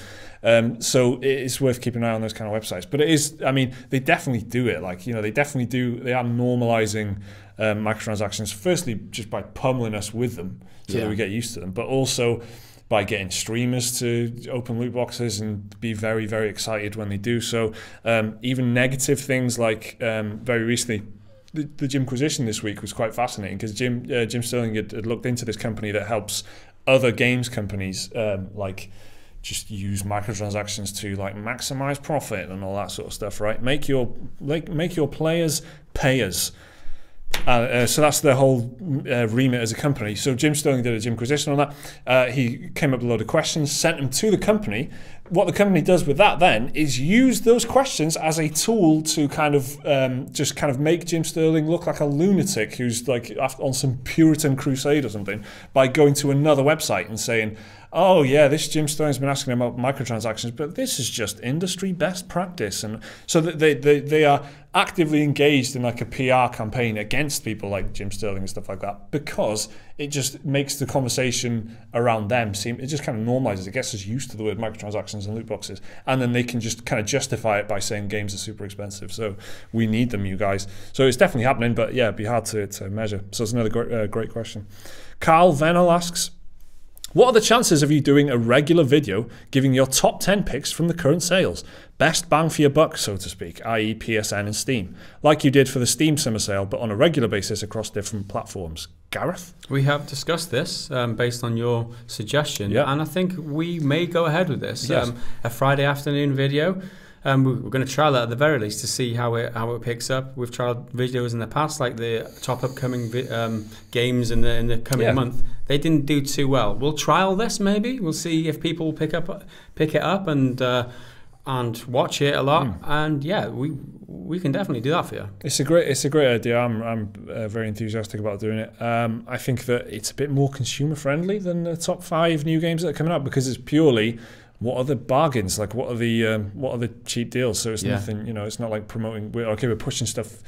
So it's worth keeping an eye on those kind of websites. But it is, they definitely do it. They are normalizing microtransactions, firstly, just by pummeling us with them so that we get used to them, but also by getting streamers to open loot boxes and be very, very excited when they do so. Even negative things like very recently, the Jimquisition this week was quite fascinating because Jim Sterling had looked into this company that helps other games companies just use microtransactions to maximize profit and all that sort of stuff, right? Make your players payers. So that's the whole remit as a company. So Jim Sterling did a Jimquisition on that. He came up with a load of questions, sent them to the company. What the company does with that then is use those questions as a tool to kind of just kind of make Jim Sterling look like a lunatic who's like on some Puritan crusade or something by going to another website and saying, oh yeah, this Jim Sterling's been asking about microtransactions, but this is just industry best practice. And so they are actively engaged in like a PR campaign against people like Jim Sterling and stuff like that, because it just makes the conversation around them seem, it just kind of normalizes, it gets us used to the word microtransactions and loot boxes, and then they can just kind of justify it by saying games are super expensive, so we need them, you guys. So it's definitely happening, but yeah, it'd be hard to measure. So it's another great question. Carl Venel asks, what are the chances of you doing a regular video giving your top 10 picks from the current sales? Best bang for your buck, so to speak, i.e. PSN and Steam, like you did for the Steam Summer Sale, but on a regular basis across different platforms. Gareth? We have discussed this based on your suggestion, and I think we may go ahead with this. Yes. A Friday afternoon video. We're going to trial that at the very least to see how it picks up. We've tried videos in the past, like the top upcoming games in the coming month. They didn't do too well. We'll trial this maybe. We'll see if people pick it up and watch it a lot. And yeah, we can definitely do that for you. It's a great idea. I'm very enthusiastic about doing it. I think that it's a bit more consumer friendly than the top 5 new games that are coming out, because it's purely, what are the bargains? Like, what are the cheap deals? So it's nothing, it's not like promoting. We're pushing stuff,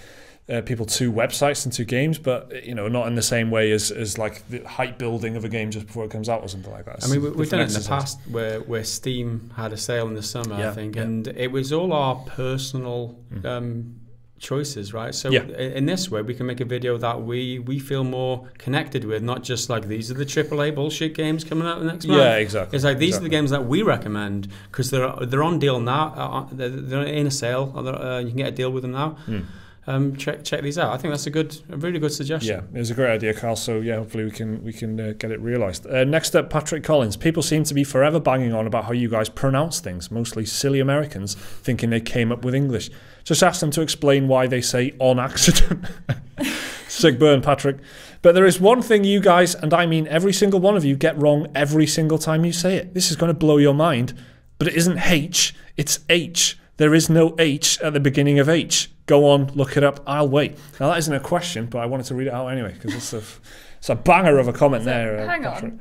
people to websites and to games, but not in the same way as like the hype building of a game just before it comes out or something like that. I mean, we've done it in the past where Steam had a sale in the summer, I think, and it was all our personal choices, right? So in this way, we can make a video that we feel more connected with, not just like these are the AAA bullshit games coming out the next month. Yeah, exactly. It's like these are the games that we recommend because they're on deal now. They're in a sale. You can get a deal with them now. Check these out. I think that's a really good suggestion. Yeah, it was a great idea, Carl. So yeah, hopefully we can get it realised. Next up, Patrick Collins. People seem to be forever banging on about how you guys pronounce things, mostly silly Americans thinking they came up with English. Just ask them to explain why they say on accident. Sick burn, Patrick. But there is one thing you guys, and I mean every single one of you, get wrong every single time you say it. This is going to blow your mind, but it isn't H, it's H. There is no H at the beginning of H. Go on, look it up, I'll wait. Now that isn't a question, but I wanted to read it out anyway, because it's a banger of a comment there. Hang on.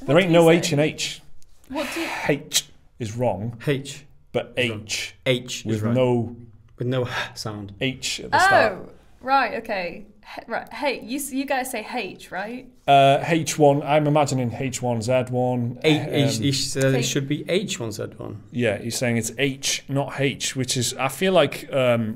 There ain't no H in H. What do you... H is wrong. H. But H. H with is right. With no sound. H at the start. Oh, right, okay. Right, hey, you guys say H, right? H1, I'm imagining H1Z1. He said it should be H1Z1. Yeah, he's saying it's H, not H, which is, I feel like, I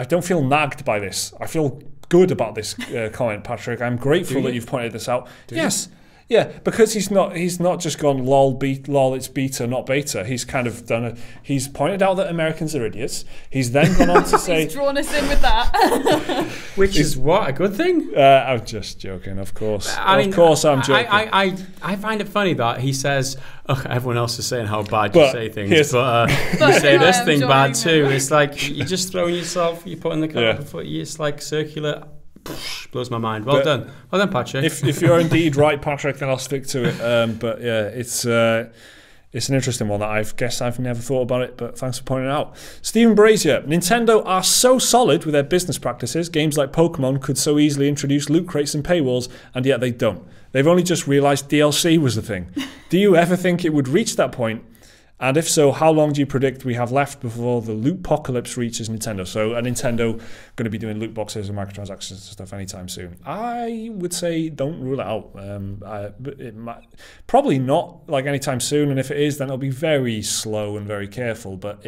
don't feel nagged by this. I feel good about this comment, Patrick. I'm grateful that you've pointed this out. Yes. Yeah, because he's not just gone lol it's beta not beta. He's kind of he's pointed out that Americans are idiots. He's then gone on to say he's drawn us in with that. Which is what, a good thing? I'm just joking, of course. I'm joking. I find it funny that he says, everyone else is saying how bad you say things, but you say this thing bad too. It's like you're just throwing yourself, you put in the cart before you, it's like circular. Blows my mind. Well done, Patrick. If you're indeed right, Patrick, then I'll stick to it. But yeah, it's an interesting one that I've never thought about it. But thanks for pointing it out, Stephen Brazier. Nintendo are so solid with their business practices. Games like Pokemon could so easily introduce loot crates and paywalls, and yet they don't. They've only just realised DLC was the thing. Do you ever think it would reach that point? And if so, how long do you predict we have left before the lootpocalypse reaches Nintendo? So, are Nintendo going to be doing loot boxes and microtransactions and stuff anytime soon? I would say don't rule it out. It might, probably not like anytime soon. And if it is, then it'll be very slow and very careful. But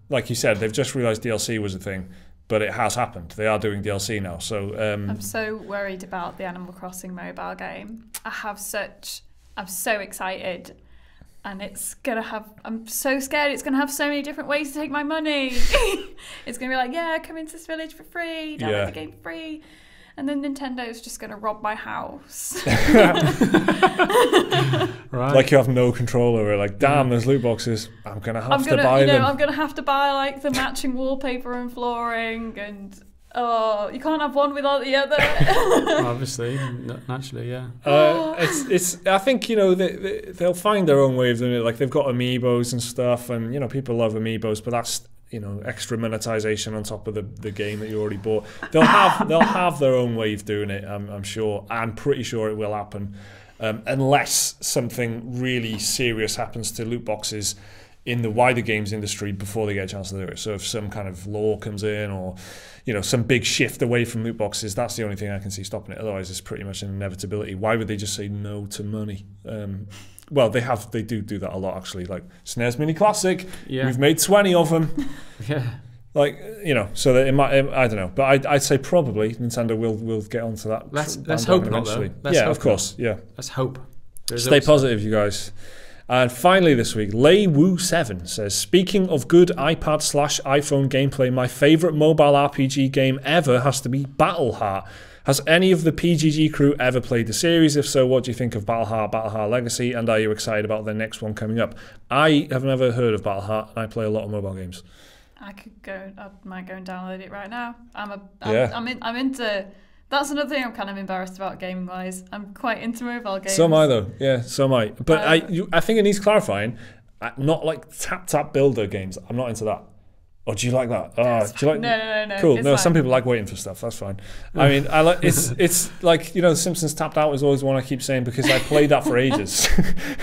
like you said, they've just realised DLC was a thing. But it has happened. They are doing DLC now. So I'm so worried about the Animal Crossing mobile game. I'm so excited. And it's going to have, I'm so scared it's going to have so many different ways to take my money. It's going to be like, come into this village for free, download the game for free. and then Nintendo's just going to rob my house. Right. Like you have no control over it. Like, damn, there's loot boxes. I'm going to have to buy them. I'm going to have to buy like the matching wallpaper and flooring, and you can't have one without the other. Obviously, naturally, yeah. It's. I think, you know, they'll find their own way of doing it. Like, they've got amiibos and stuff, and, you know, people love amiibos, but that's, you know, extra monetization on top of the game that you already bought. They'll have their own way of doing it. I'm sure. I'm pretty sure it will happen, unless something really serious happens to loot boxes in the wider games industry before they get a chance to do it. So if some kind of law comes in, or, you know, some big shift away from loot boxes, that's the only thing I can see stopping it. Otherwise, it's pretty much an inevitability. Why would they just say no to money? Well, they do that a lot, actually. Like, SNES Mini Classic, we've made 20 of them. Yeah. Like, you know, so that it might, I don't know, but I'd say probably Nintendo will get onto that. Let's hope not, though. Of course, yeah. Let's hope. Stay positive, you guys. And finally this week, LeiWoo7 says, speaking of good iPad/iPhone gameplay, my favourite mobile RPG game ever has to be Battleheart. Has any of the PGG crew ever played the series? If so, what do you think of Battleheart Legacy, and are you excited about the next one coming up? I have never heard of Battleheart, and I play a lot of mobile games. I might go and download it right now. I'm into. That's another thing I'm kind of embarrassed about gaming wise. I'm quite into mobile games. So am I, though. Yeah, so am I. But I think it needs clarifying. Not like tap builder games. I'm not into that. Or do you like that? Do you like? No. Cool. It's no, fine. some people like waiting for stuff. That's fine. I mean, I like it's like, you know, Simpsons Tapped Out is always one I keep saying, because I played that for ages.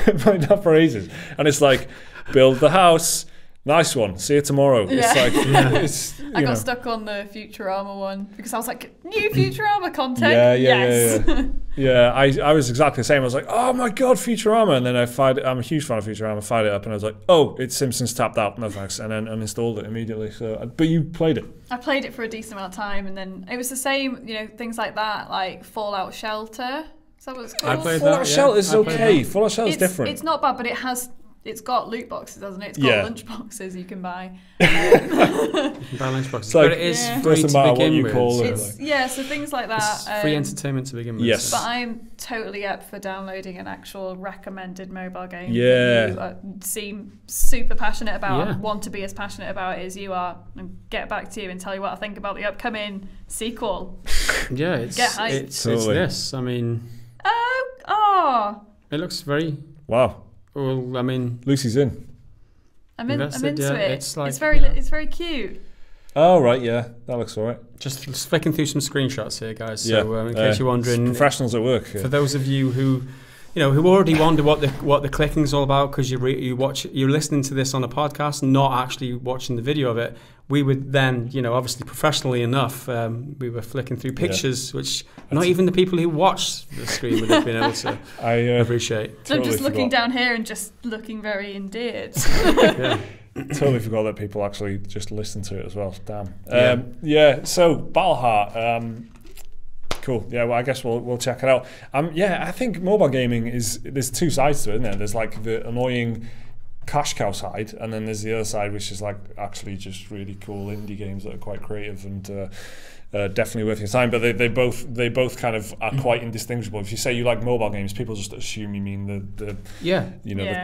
And it's like, build the house. Nice one. See you tomorrow. Yeah. It's like, I got stuck on the Futurama one because I was like, new Futurama content. Yeah. I was exactly the same. I was like, oh my god, Futurama, and then I'm a huge fan of Futurama. Fired it up, and I was like, oh, it's Simpsons Tapped Out. No thanks, and then uninstalled it immediately. So, but you played it. I played it for a decent amount of time, and then it was the same. You know, things like that, like Fallout Shelter. Is that what it's called? I played Fallout that. Shelter is okay. Fallout Shelter is different. It's not bad, but it's got loot boxes, hasn't it? It's got lunch boxes you can buy. Lunch boxes. Like, but it is free to begin with. So things like that. It's free entertainment to begin with. Yes. But I'm totally up for downloading an actual recommended mobile game that you seem super passionate about, want to be as passionate about it as you are, and get back to you and tell you what I think about the upcoming sequel. Yeah, it's this. I mean... It looks very... Wow. Well, I mean, Lucy's in. I'm into it. It's like, it's very cute. Oh right, yeah, that looks alright. Just flicking through some screenshots here, guys. So in case you're wondering, professionals at work. For those of you who already wonder what the clicking's all about because you're listening to this on a podcast, not actually watching the video of it. We would then, obviously professionally enough, we were flicking through pictures, which not even the people who watch the screen would have been able to appreciate. Totally I'm just looking down here and just looking very endeared. Totally forgot that people actually just listen to it as well. Damn. So Battleheart. Cool. Yeah, well, I guess we'll check it out. I think mobile gaming there's two sides to it, isn't there? There's like the annoying cash cow side, and then there's the other side, which is like actually just really cool indie games that are quite creative and definitely worth your time. But they both kind of are quite indistinguishable. If you say you like mobile games, people just assume you mean the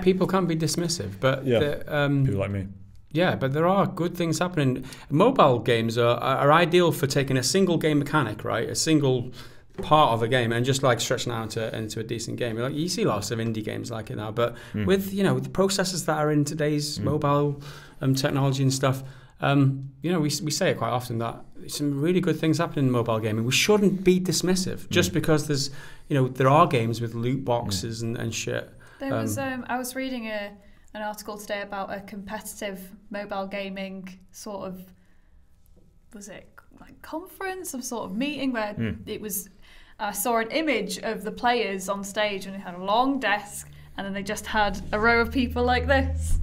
people can't be dismissive, but people like me. Yeah, but there are good things happening. Mobile games are ideal for taking a single game mechanic, right? A single part of a game and just like stretching out into a decent game. Like, you see lots of indie games like it now, but with the processors that are in today's mobile technology and stuff, we say it quite often that some really good things happen in mobile gaming. We shouldn't be dismissive just because there's there are games with loot boxes and shit. There was I was reading an article today about a competitive mobile gaming sort of, was it like conference, some sort of meeting where it was, I saw an image of the players on stage and it had a long desk and then they just had a row of people like this.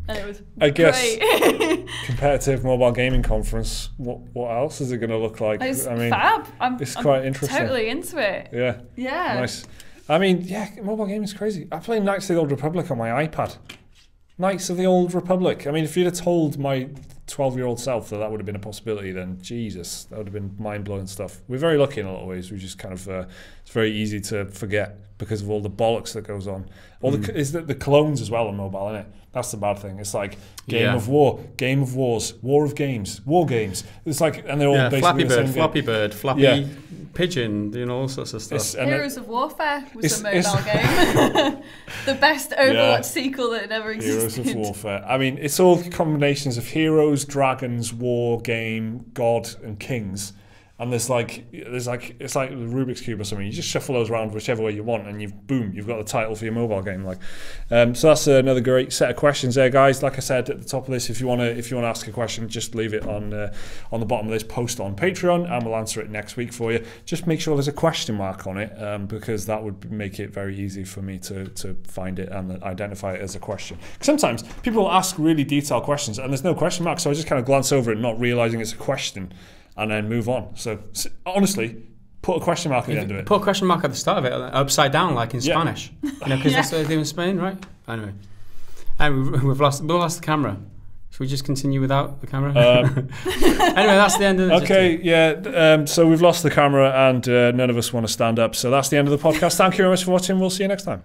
And it was great. Competitive mobile gaming conference. What else is it going to look like? It's fab. It's quite interesting. Totally into it. Yeah. Nice. I mean, mobile gaming is crazy. I play Knights of the Old Republic on my iPad. Knights of the Old Republic. I mean, if you'd have told my 12-year-old self that would have been a possibility, then Jesus, that would have been mind-blowing stuff. We're very lucky in a lot of ways. We just kind of it's very easy to forget because of all the bollocks that goes on. Is that the clones as well on mobile, isn't it? That's the bad thing. It's like Game of War, Game of Wars, War of Games, War Games. It's like, and they're all basically Flappy Bird, Flappy Pigeon, all sorts of stuff. Heroes of Warfare was a mobile game. The best Overwatch sequel that never existed. Heroes of Warfare. I mean, it's all combinations of heroes, dragons, war, game, god, and kings. And it's like the Rubik's Cube or something. You just shuffle those around whichever way you want, and you've got the title for your mobile game. So that's another great set of questions there, guys. Like I said at the top of this, if you want to ask a question, just leave it on the bottom of this post on Patreon, and we'll answer it next week for you. Just make sure there's a question mark on it, because that would make it very easy for me to find it and identify it as a question. Sometimes people will ask really detailed questions, and there's no question mark, so I just kind of glance over it, not realizing it's a question, and then move on. So honestly, put a question mark at the end of it. Put a question mark at the start of it, upside down, like in Spanish. Because that's what they do in Spain, right? Anyway, and we've lost the camera. Should we just continue without the camera? Anyway, that's the end of the... Okay, so we've lost the camera, and none of us want to stand up. So that's the end of the podcast. Thank you very much for watching. We'll see you next time.